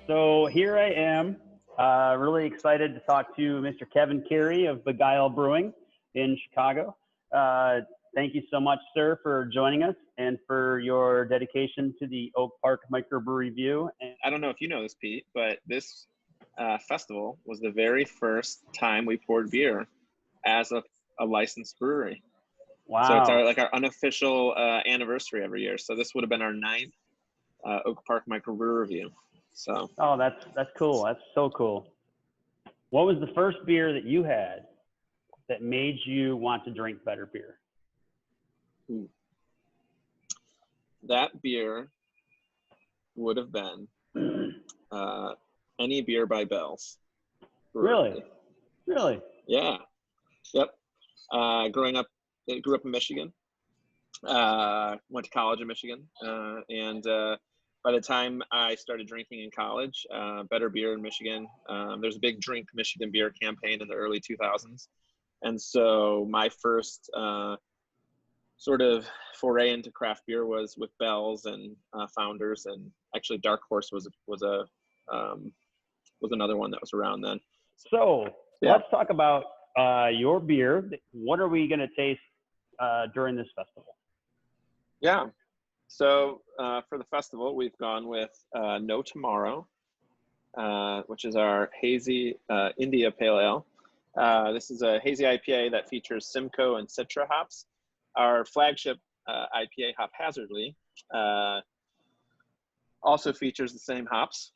S5: So here I am, really excited to talk to Mr. Kevin Carey of Beguile Brewing in Chicago. Thank you so much, sir, for joining us and for your dedication to the Oak Park Microbrew Review. And
S14: I don't know if you know this, Pete, but this festival was the very first time we poured beer as a licensed brewery.
S5: wow.
S14: So it's our unofficial anniversary every year. So this would have been our 9th Oak Park Microbrew Review. So.
S5: Oh, that's cool. That's so cool. What was the first beer that you had that made you want to drink better beer?
S14: That beer would have been Any Beer by Bell's.
S5: Really? Really?
S14: Yeah. Yep. Grew up in Michigan, Went to college in Michigan, and by the time I started drinking in college, better beer in Michigan. There's a big Drink Michigan beer campaign in the early 2000s, and so my first sort of foray into craft beer was with Bell's and Founders, and actually Dark Horse was another one that was around then.
S5: So
S14: Yeah.
S5: let's talk about your beer. What are we going to taste during this festival?
S14: Yeah. So for the festival, we've gone with No Tomorrow, which is our hazy India Pale Ale. This is a hazy IPA that features Simcoe and Citra hops. Our flagship IPA, Haphazardly, also features the same hops.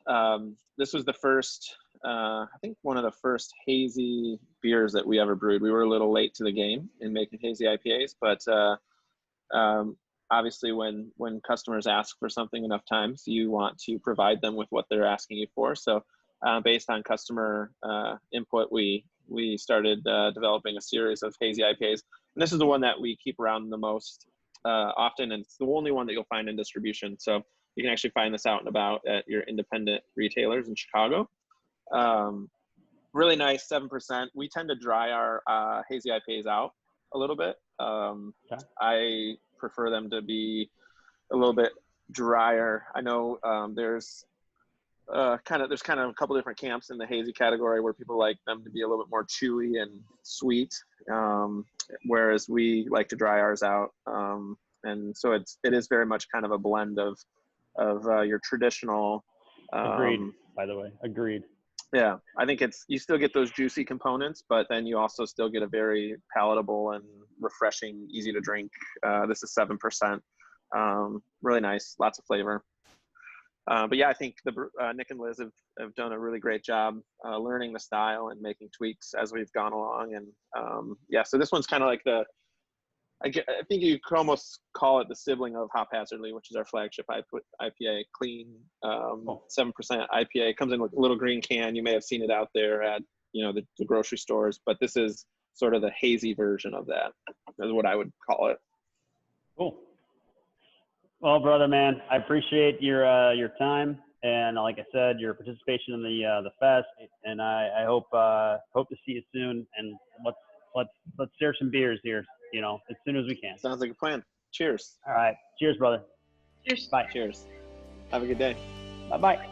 S14: This was the first, I think one of the first hazy beers that we ever brewed. We were a little late to the game in making hazy IPAs, but obviously when customers ask for something enough times, you want to provide them with what they're asking you for. So based on customer input, we started developing a series of hazy IPAs. And this is the one that we keep around the most often, and it's the only one that you'll find in distribution. So you can actually find this out and about at your independent retailers in Chicago. Really nice, 7%. We tend to dry our hazy IPAs out a little bit. I prefer them to be a little bit drier. I know there's kind of a couple different camps in the hazy category where people like them to be a little bit more chewy and sweet, whereas we like to dry ours out. And so it is very much kind of a blend of your traditional.
S5: Agreed. By the way, agreed.
S14: Yeah, I think you still get those juicy components, but then you also still get a very palatable and refreshing, easy to drink. This is 7%. Really nice, lots of flavor. But yeah, I think Nick and Liz have done a really great job learning the style and making tweaks as we've gone along. And yeah, so this one's kind of like I think you could almost call it the sibling of Haphazardly, which is our flagship IPA, clean 7% IPA. It comes in with a little green can. You may have seen it out there at the grocery stores, but this is sort of the hazy version of that, is what I would call it.
S5: Cool. Well, brother, man, I appreciate your time, and like I said, your participation in the fest, and I hope to see you soon. And let's share some beers here, as soon as we can.
S14: Sounds like a plan. Cheers.
S5: All right. Cheers, brother.
S9: Cheers.
S5: Bye.
S14: Cheers. Have a good day.
S5: Bye-bye.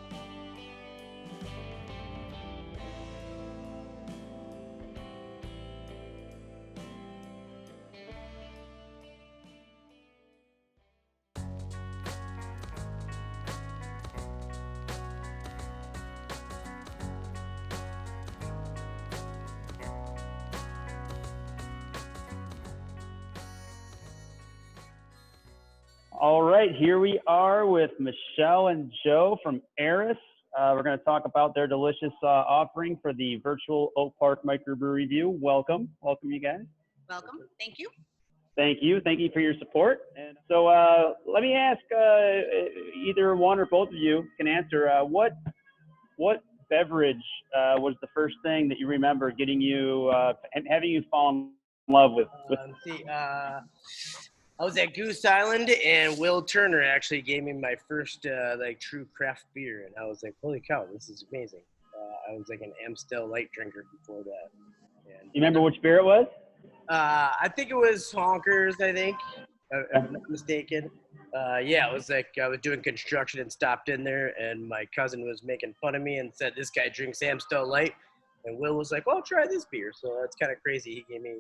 S5: All right, here we are with Michelle and Joe from Eris. We're going to talk about their delicious offering for the virtual Oak Park Microbrew Review. Welcome, you guys.
S15: Welcome. Thank you.
S5: Thank you for your support. And so let me ask, either one or both of you can answer. What beverage was the first thing that you remember getting you having you fall in love with?
S16: I was at Goose Island, and Will Turner actually gave me my first true craft beer, and I was like, holy cow, this is amazing. I was like an Amstel light drinker before that. And,
S5: you remember which beer it was?
S16: I think it was Honkers, I think, if I'm not mistaken. Yeah, it was like I was doing construction and stopped in there, and my cousin was making fun of me and said, this guy drinks Amstel light. And Will was like, well, try this beer. So that's kind of crazy. He gave me,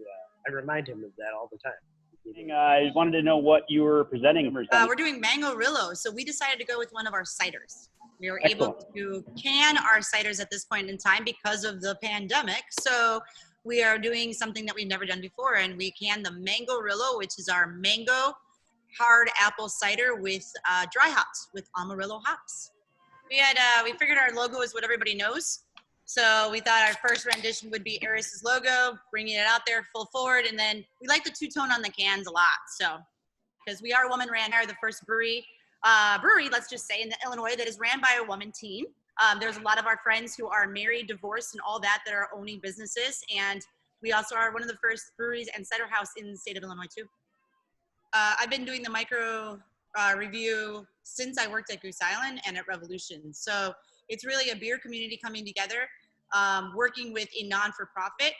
S16: I remind him of that all the time.
S5: I wanted to know what you were presenting.
S15: We're doing Mango Rillo, so we decided to go with one of our ciders. We were able to can our ciders at this point in time because of the pandemic. So we are doing something that we've never done before, and we can the Mango Rillo, which is our mango hard apple cider with dry hops, with Amarillo hops. We figured our logo is what everybody knows. So we thought our first rendition would be Eris's logo, bringing it out there full forward. And then we like the two-tone on the cans a lot. So, because we are woman-ran, the first brewery, let's just say, in Illinois that is ran by a woman team. There's a lot of our friends who are married, divorced, and all that are owning businesses. And we also are one of the first breweries and cider house in the state of Illinois, too. I've been doing the micro review since I worked at Goose Island and at Revolution. So it's really a beer community coming together, working with a non-for-profit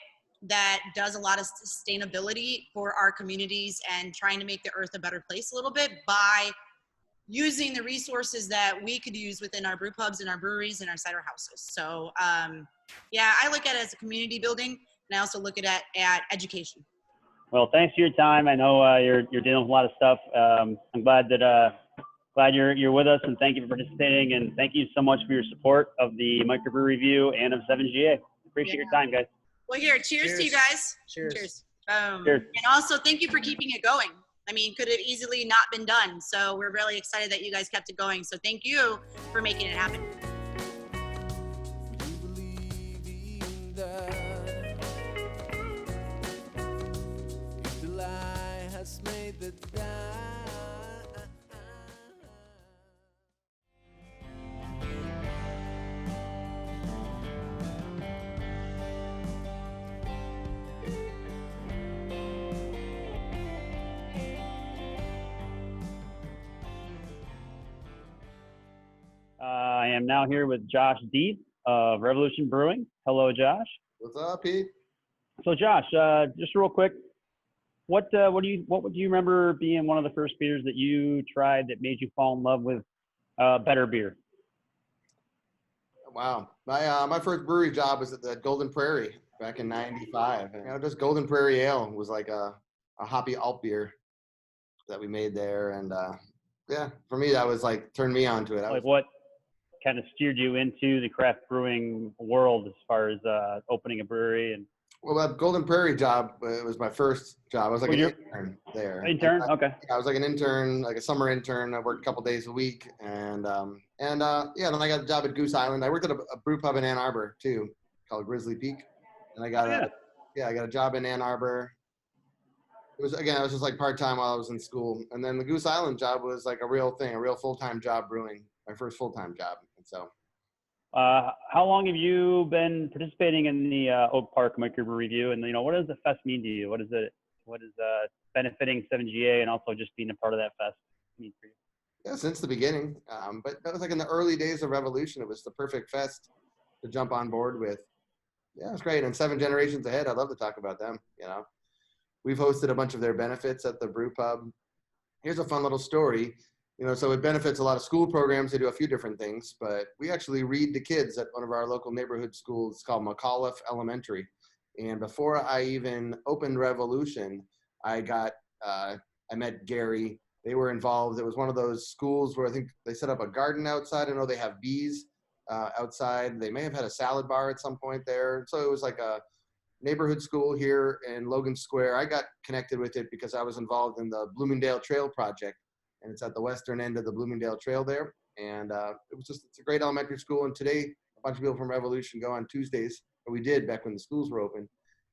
S15: that does a lot of sustainability for our communities and trying to make the earth a better place a little bit by using the resources that we could use within our brew pubs and our breweries and our cider houses. So yeah, I look at it as a community building, and I also look at it at education.
S5: Well, thanks for your time. I know you're dealing with a lot of stuff. I'm glad that glad you're with us, and thank you for participating, and thank you so much for your support of the Microbrew Review and of 7GA. Appreciate your time, guys.
S15: Well, here, cheers to you guys.
S16: Cheers.
S15: Cheers.
S5: Cheers.
S15: And also, thank you for keeping it going. I mean, could have easily not been done. So we're really excited that you guys kept it going. So thank you for making it happen.
S5: I am now here with Josh Deep of Revolution Brewing. Hello, Josh.
S17: What's up, Pete?
S5: So, Josh, just real quick, what would you remember being one of the first beers that you tried that made you fall in love with better beer?
S17: Wow, my first brewery job was at the Golden Prairie back in '95. Just Golden Prairie Ale was like a hoppy alt beer that we made there, and yeah, for me that was like turned me on to it.
S5: What kind of steered you into the craft brewing world as far as opening a brewery? And
S17: well, that Golden Prairie job, it was my first job. I was like an intern there.
S5: Intern, okay.
S17: I was like an intern, like a summer intern. I worked a couple days a week, and then I got a job at Goose Island. I worked at a brew pub in Ann Arbor too, called Grizzly Peak, and I got I got a job in Ann Arbor. It was just like part-time while I was in school, and then the Goose Island job was like a real thing, a real full-time job brewing, my first full-time job. And so
S5: how long have you been participating in the Oak Park Microbrew Review? And what does the fest mean to you? What is benefiting 7GA and also just being a part of that fest mean for you?
S17: Yeah, since the beginning. But that was like in the early days of Revolution. It was the perfect fest to jump on board with. Yeah, it's great. And 7 generations ahead, I'd love to talk about them. We've hosted a bunch of their benefits at the brew pub. Here's a fun little story. So it benefits a lot of school programs. They do a few different things, but we actually read to kids at one of our local neighborhood schools called McAuliffe Elementary. And before I even opened Revolution, I met Gary. They were involved. It was one of those schools where I think they set up a garden outside. I know they have bees outside. They may have had a salad bar at some point there. So it was like a neighborhood school here in Logan Square. I got connected with it because I was involved in the Bloomingdale Trail project, and it's at the western end of the Bloomingdale Trail there. And it's a great elementary school. And today, a bunch of people from Revolution go on Tuesdays, or we did back when the schools were open,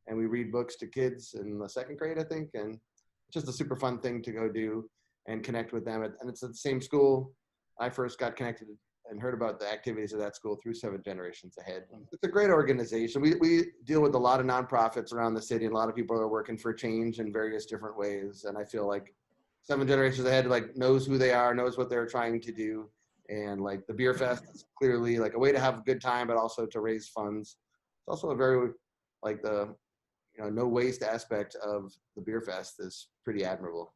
S17: and we read books to kids in the 2nd grade, I think. And it's just a super fun thing to go do and connect with them. And it's at the same school I first got connected and heard about the activities of that school through 7 generations ahead. It's a great organization. We deal with a lot of nonprofits around the city, and a lot of people are working for change in various different ways. And I feel like 7 generations ahead knows who they are, knows what they're trying to do. And like the beer fest is clearly like a way to have a good time, but also to raise funds. It's also a very the no waste aspect of the beer fest is pretty admirable.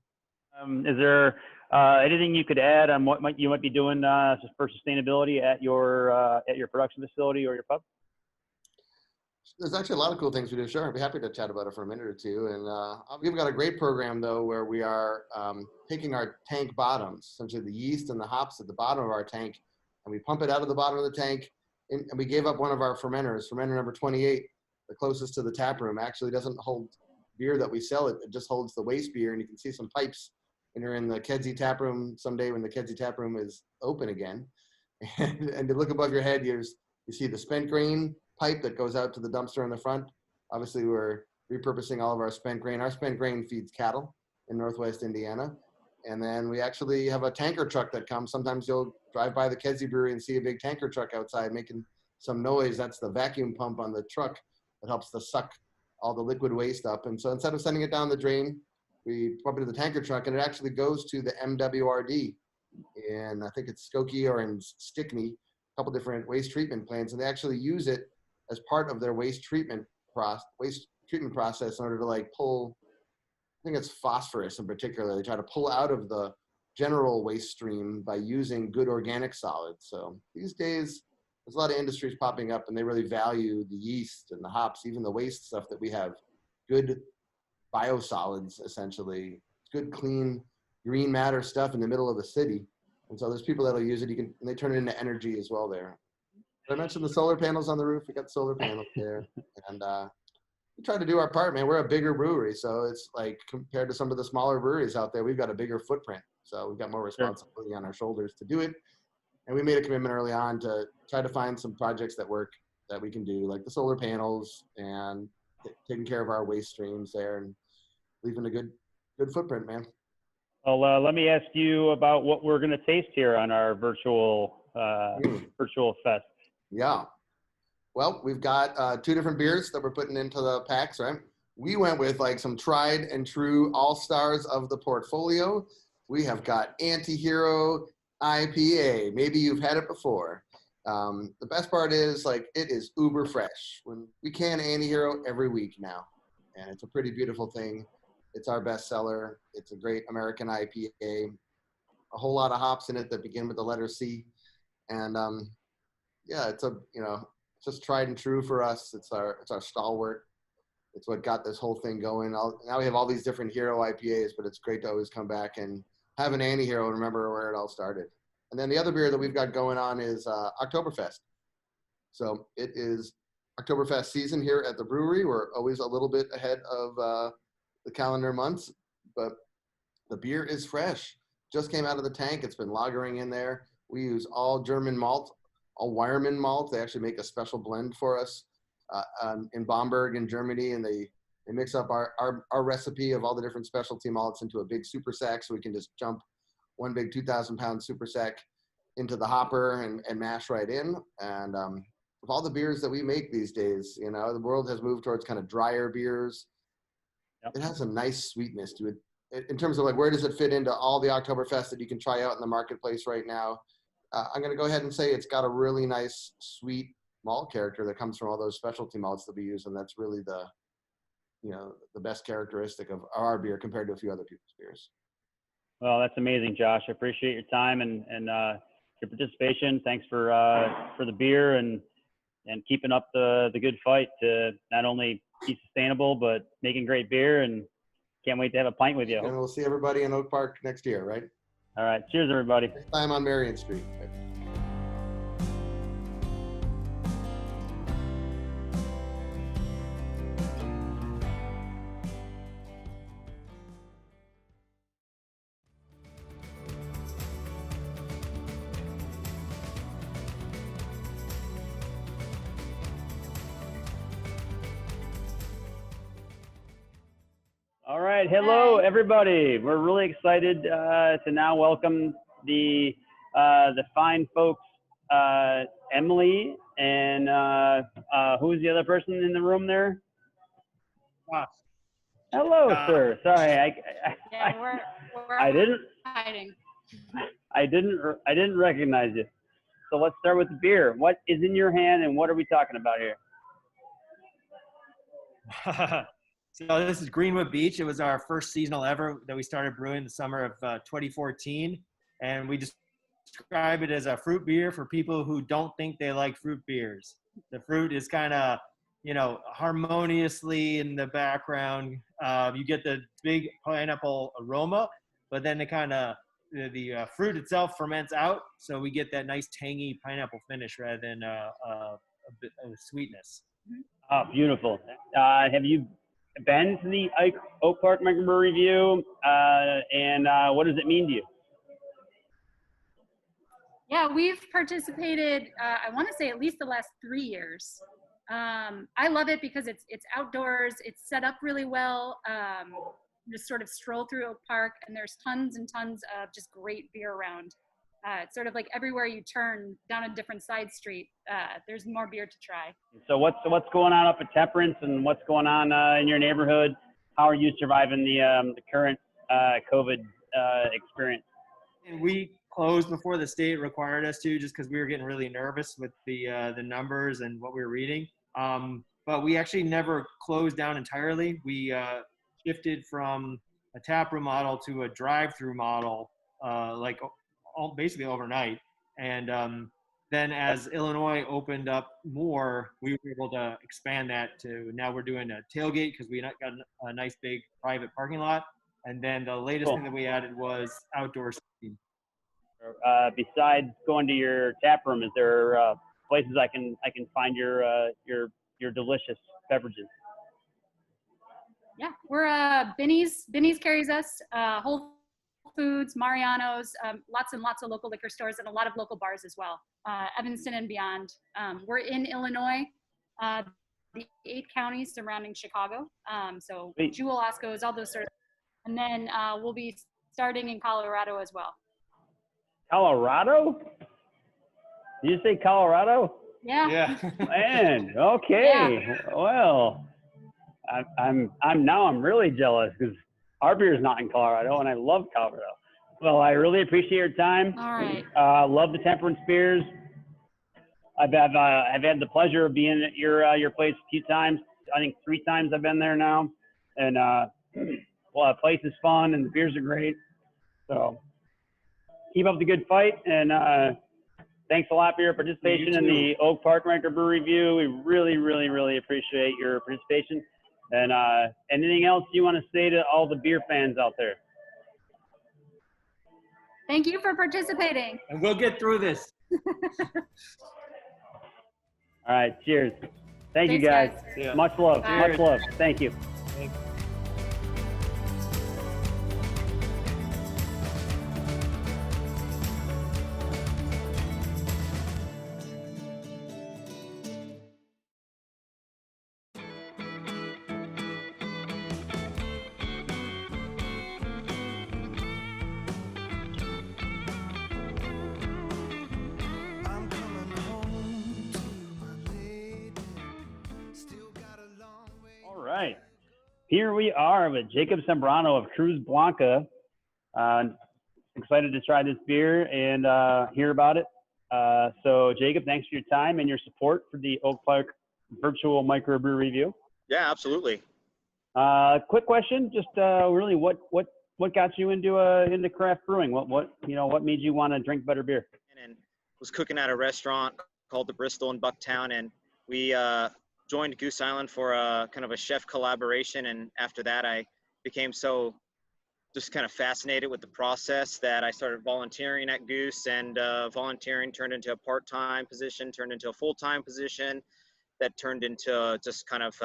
S5: Is there anything you could add on what you might be doing for sustainability at your production facility or your pub?
S17: There's actually a lot of cool things we do. Sure, I'd be happy to chat about it for a minute or two. And we've got a great program though, where we are taking our tank bottoms, essentially the yeast and the hops at the bottom of our tank, and we pump it out of the bottom of the tank. And we gave up one of our fermenters, fermenter number 28, the closest to the tap room. Actually doesn't hold beer that we sell. It just holds the waste beer, and you can see some pipes. And you're in the Kedzie tap room someday when the Kedzie tap room is open again. And to look above your head, you see the spent grain pipe that goes out to the dumpster in the front. Obviously, we're repurposing all of our spent grain. Our spent grain feeds cattle in Northwest Indiana. And then we actually have a tanker truck that comes. Sometimes you'll drive by the Kedzie brewery and see a big tanker truck outside making some noise. That's the vacuum pump on the truck that helps to suck all the liquid waste up. And so instead of sending it down the drain, we pump it in the tanker truck, and it actually goes to the MWRD. And I think it's Skokie or in Stickney, a couple different waste treatment plants, and they actually use it as part of their waste treatment process in order to like pull, I think it's phosphorus in particular. They try to pull out of the general waste stream by using good organic solids. So these days, there's a lot of industries popping up, and they really value the yeast and the hops, even the waste stuff that we have. Good biosolids, essentially, good, clean, green matter stuff in the middle of the city. And so there's people that'll use it. And they turn it into energy as well there. I mentioned the solar panels on the roof. We got solar panels there, and we try to do our part, man. We're a bigger brewery, so it's like compared to some of the smaller breweries out there, we've got a bigger footprint. So we've got more responsibility on our shoulders to do it. And we made a commitment early on to try to find some projects that work that we can do, like the solar panels and taking care of our waste streams there and leaving a good footprint, man.
S5: Well, let me ask you about what we're going to taste here on our virtual fest.
S17: Yeah. Well, we've got 2 different beers that we're putting into the packs, right? We went with like some tried and true all-stars of the portfolio. We have got Anti-Hero IPA. Maybe you've had it before. The best part is like it is uber fresh. When we can Anti-Hero every week now, and it's a pretty beautiful thing. It's our best seller. It's a great American IPA. A whole lot of hops in it that begin with the letter C, and yeah, it's just tried and true for us. It's our stalwart. It's what got this whole thing going. Now we have all these different hero IPAs, but it's great to always come back and have an anti-hero and remember where it all started. And then the other beer that we've got going on is Oktoberfest. So it is Oktoberfest season here at the brewery. We're always a little bit ahead of the calendar months, but the beer is fresh. Just came out of the tank. It's been lagering in there. We use all German malt, all Weyermann malt. They actually make a special blend for us in Bamberg in Germany, and they mix up our recipe of all the different specialty malts into a big super sack, so we can just jump one big 2,000-pound super sack into the hopper and mash right in. And with all the beers that we make these days, the world has moved towards kind of drier beers. Yep. It has a nice sweetness to it. In terms of like where does it fit into all the Oktoberfest that you can try out in the marketplace right now, I'm going to go ahead and say it's got a really nice sweet malt character that comes from all those specialty malts that we use, and that's really the best characteristic of our beer compared to a few other people's beers.
S5: Well, that's amazing, Josh. I appreciate your time and your participation. Thanks for the beer and keeping up the good fight to not only be sustainable but making great beer, and can't wait to have a pint with you.
S17: And we'll see everybody in Oak Park next year, right?
S5: All right. Cheers, everybody.
S17: Next time on Marion Street.
S5: All right. Hello, everybody. We're really excited to now welcome the fine folks, Emily, and who's the other person in the room there? Hello, sir. Sorry, I didn't
S18: hiding.
S5: I didn't recognize you. So let's start with the beer. What is in your hand, and what are we talking about here?
S19: So this is Greenwood Beach. It was our first seasonal ever that we started brewing the summer of 2014. And we describe it as a fruit beer for people who don't think they like fruit beers. The fruit is kind of, harmoniously in the background. You get the big pineapple aroma, but then the fruit itself ferments out. So we get that nice tangy pineapple finish rather than a bit of sweetness.
S5: Oh, beautiful. Have you been to the Oak Park Microbrew Review, and what does it mean to you?
S18: Yeah, we've participated, I want to say at least the last 3 years. I love it because it's outdoors, it's set up really well. Just sort of stroll through Oak Park, and there's tons and tons of just great beer around. It's sort of like everywhere you turn down a different side street, there's more beer to try.
S5: So what's going on up at Temperance, and what's going on in your neighborhood? how are you surviving the current COVID experience?
S19: And we closed before the state required us to, just because we were getting really nervous with the numbers and what we were reading. But we actually never closed down entirely. We shifted from a taproom model to a drive-through model, basically overnight. And then as Illinois opened up more, we were able to expand that to now we're doing a tailgate because we got a nice big private parking lot. And then the latest
S5: Cool.
S19: thing that we added was outdoor seating.
S5: Besides going to your tap room, is there places I can find your delicious beverages?
S18: Yeah, we're Binny's. Binny's carries us. Whole Foods, Mariano's, lots and lots of local liquor stores, and a lot of local bars as well. Evanston and beyond. We're in Illinois, the 8 counties surrounding Chicago. So Jewel, Osco's, all those sorts. And then we'll be starting in Colorado as well.
S5: Colorado? Did you say Colorado?
S18: Yeah.
S5: Man, okay.
S18: Yeah.
S5: Well, I'm really jealous because our beer is not in Colorado, and I love Colorado. Well, I really appreciate your time.
S18: All right.
S5: Love the temperance beers. I've had the pleasure of being at your place a few times. I think 3 times I've been there now, and well, the place is fun and the beers are great. So keep up the good fight, and thanks a lot for your participation in the Oak Park Microbrew Review. We really, really, really appreciate your participation. And anything else you want to say to all the beer fans out there?
S18: Thank you for participating.
S19: And we'll get through this.
S5: All right, cheers. Thank you, guys.
S19: Yeah.
S5: Much love.
S18: Bye.
S5: Much love. Thank you.
S2: I'm coming home to my lady. Still got a long way.
S5: All right. Here we are with Jacob Sembrano of Cruz Blanca. Excited to try this beer and hear about it. So, Jacob, thanks for your time and your support for the Oak Park Virtual Microbrew Review.
S20: Yeah, absolutely.
S5: Quick question, just really, what got you into craft brewing? What made you want to drink better beer?
S20: And was cooking at a restaurant called the Bristol in Bucktown, and we joined Goose Island for a kind of a chef collaboration. And after that, I became so just kind of fascinated with the process that I started volunteering at Goose, and volunteering turned into a part-time position, turned into a full-time position, that turned into just kind of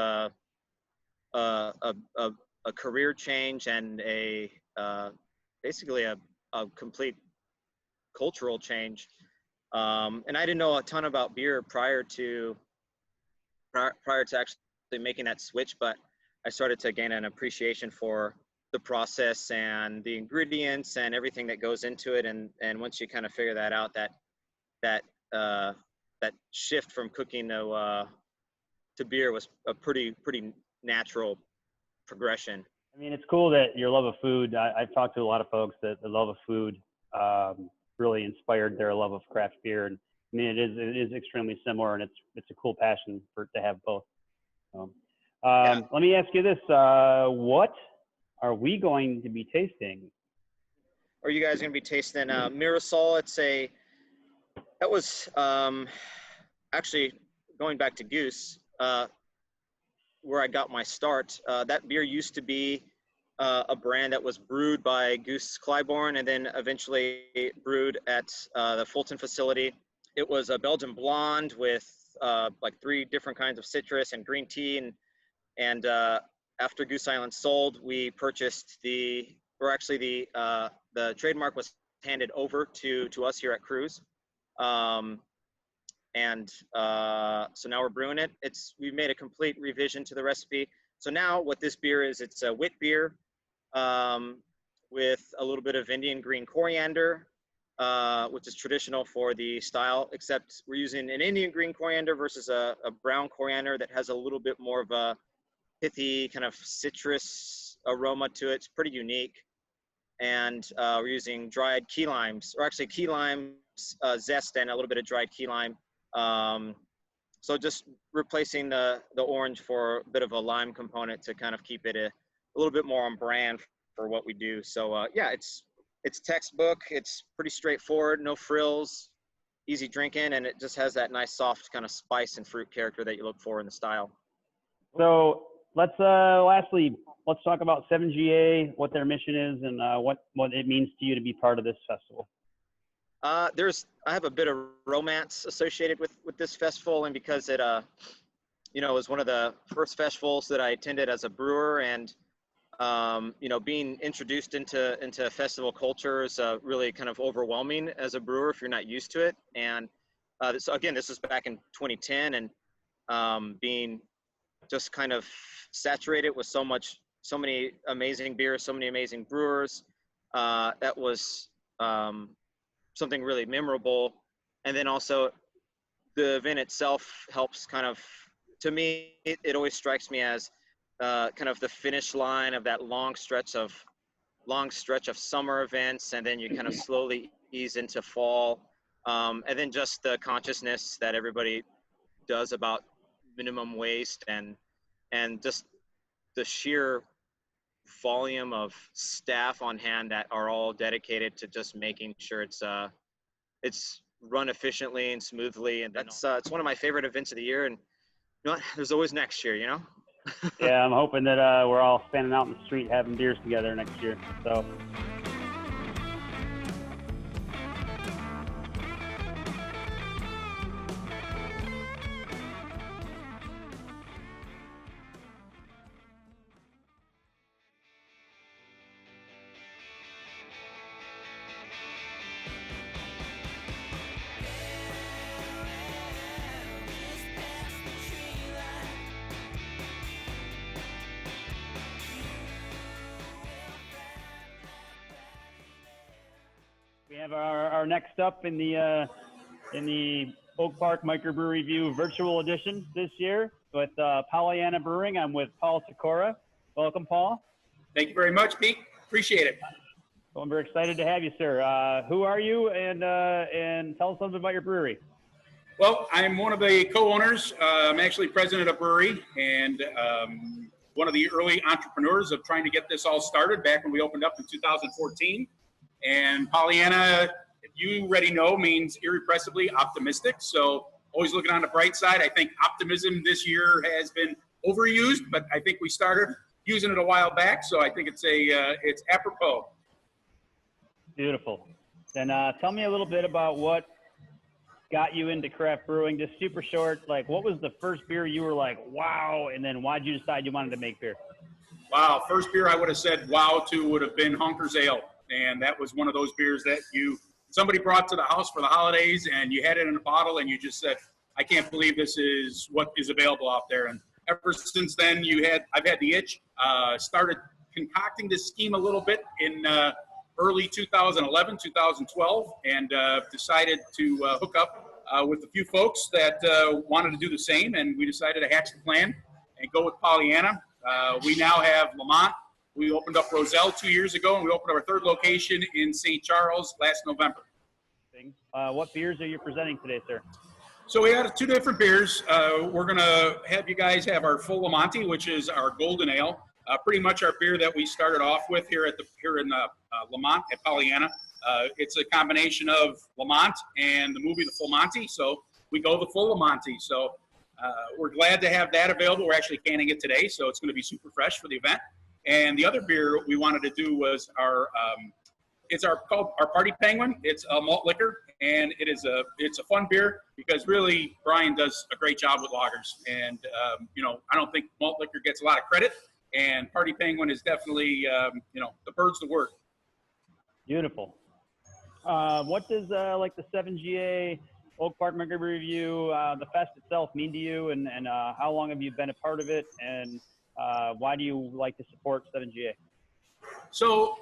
S20: a career change and basically a complete cultural change. And I didn't know a ton about beer prior to actually making that switch, but I started to gain an appreciation for the process and the ingredients and everything that goes into it. And once you kind of figure that out, that shift from cooking to beer was a pretty natural progression.
S5: I mean, it's cool that your love of food, I've talked to a lot of folks that the love of food really inspired their love of craft beer. And I mean, it is extremely similar, and it's a cool passion to have both. Let me ask you this, what are we going to be tasting?
S20: Are you guys going to be tasting Mirasol? That was actually going back to Goose, where I got my start. That beer used to be a brand that was brewed by Goose Clybourne and then eventually brewed at the Fulton facility. It was a Belgian blonde with like 3 different kinds of citrus and green tea. And after Goose Island sold, we purchased the trademark was handed over to us here at Cruz. So now we're brewing it. We've made a complete revision to the recipe. So now what this beer is, it's a wit beer with a little bit of Indian green coriander, which is traditional for the style, except we're using an Indian green coriander versus a brown coriander that has a little bit more of a pithy kind of citrus aroma to it. It's pretty unique. And we're using dried key limes, or actually key limes, zest, and a little bit of dried key lime. So just replacing the orange for a bit of a lime component to kind of keep it a little bit more on brand for what we do. So yeah, it's textbook. It's pretty straightforward, no frills, easy drinking, and it just has that nice soft kind of spice and fruit character that you look for in the style.
S5: So lastly, let's talk about 7GA, what their mission is, and what it means to you to be part of this festival.
S20: I have a bit of romance associated with this festival, and because it you know, was one of the first festivals that I attended as a brewer, and you know, being introduced into festival culture is really kind of overwhelming as a brewer if you're not used to it. And so again, this was back in 2010, and being just kind of saturated with so many amazing beers, so many amazing brewers, that was something really memorable. And then also the event itself helps kind of, to me, it always strikes me as kind of the finish line of that long stretch of summer events, and then you kind of slowly ease into fall, and then just the consciousness that everybody does about minimum waste, and just the sheer volume of staff on hand that are all dedicated to just making sure it's run efficiently and smoothly. And that's it's one of my favorite events of the year. And you know what? There's always next year, you know?
S5: Yeah, I'm hoping that we're all standing out in the street having beers together next year. So. We have our next up in the Oak Park Microbrew Review virtual edition this year with Pollyanna Brewing. I'm with Paul Sikora. Welcome, Paul.
S21: Thank you very much, Pete. Appreciate it.
S5: Well, I'm very excited to have you, sir. Who are you, and tell us a little bit about your brewery.
S21: Well, I'm one of the co-owners. I'm actually president of brewery, and one of the early entrepreneurs of trying to get this all started back when we opened up in 2014. And Pollyanna, if you already know, means irrepressibly optimistic. So always looking on the bright side. I think optimism this year has been overused, but I think we started using it a while back. So I think it's apropos.
S5: Beautiful. Then tell me a little bit about what got you into craft brewing. Just super short, like what was the first beer you were like, wow, and then why'd you decide you wanted to make beer?
S21: Wow, first beer I would have said wow to would have been Honker's Ale. And that was one of those beers that somebody brought to the house for the holidays, and you had it in a bottle, and you just said, I can't believe this is what is available out there. And ever since then, I've had the itch. Started concocting this scheme a little bit in early 2011, 2012, and decided to hook up with a few folks that wanted to do the same, and we decided to hatch the plan and go with Pollyanna. We now have Lamont. We opened up Roselle 2 years ago, and we opened our third location in St. Charles last November.
S5: What beers are you presenting today, sir?
S21: So we had two different beers. We're going to have you guys have our Full Lamonti, which is our golden ale. Pretty much our beer that we started off with here in Lamont at Pollyanna. It's a combination of Lamont and the movie The Full Monty, so we go the Full Lamonti. So we're glad to have that available. We're actually canning it today, so it's going to be super fresh for the event. And the other beer we wanted to do was called our Party Penguin. It's a malt liquor, and it's a fun beer because really Brian does a great job with lagers. And I don't think malt liquor gets a lot of credit, and Party Penguin is definitely the bird's the word.
S5: Beautiful. What does like the 7GA Oak Park Microbrew Review, the fest itself, mean to you, and how long have you been a part of it, and why do you like to support 7GA?
S21: So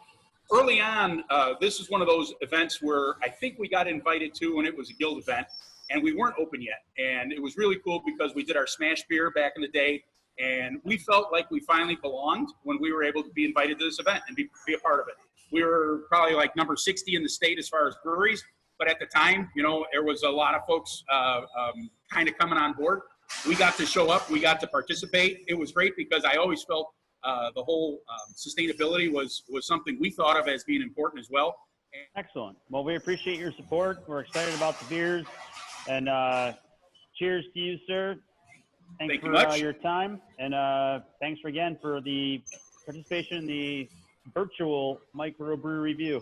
S21: early on, this is one of those events where I think we got invited to when it was a guild event, and we weren't open yet. And it was really cool because we did our smash beer back in the day, And we felt like we finally belonged when we were able to be invited to this event and be a part of it. We were probably like number 60 in the state as far as breweries, but at the time, you know, there was a lot of folks kind of coming on board. We got to show up, we got to participate. It was great because I always felt the whole sustainability was something we thought of as being important as well.
S5: Excellent. Well, we appreciate your support. We're excited about the beers, and cheers to you, sir. Thanks
S21: Thank you
S5: for
S21: much.
S5: your time, and thanks again for the participation in the virtual microbrew review.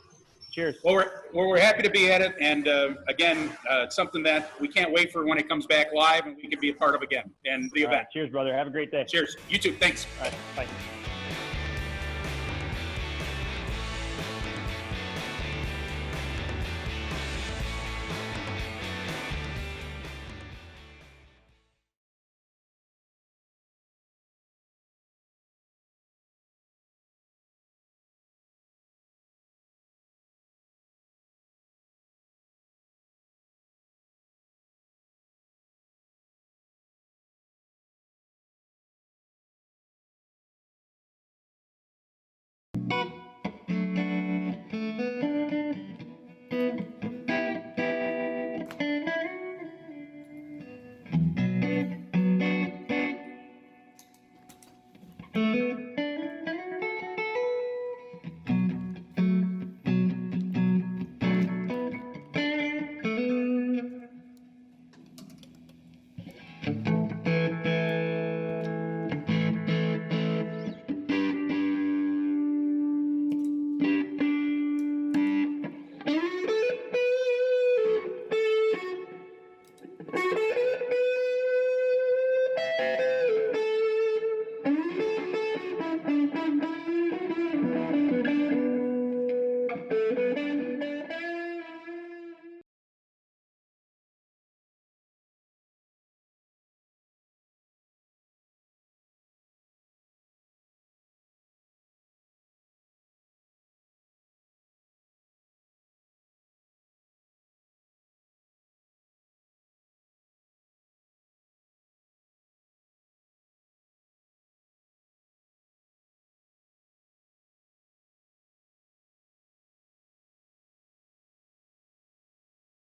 S5: Cheers.
S21: Well, we're happy to be at it, and again, it's something that we can't wait for when it comes back live and we can be a part of again and the
S5: All
S21: event.
S5: right, cheers, brother. Have a great day.
S21: Cheers. You too. Thanks.
S5: All right, bye.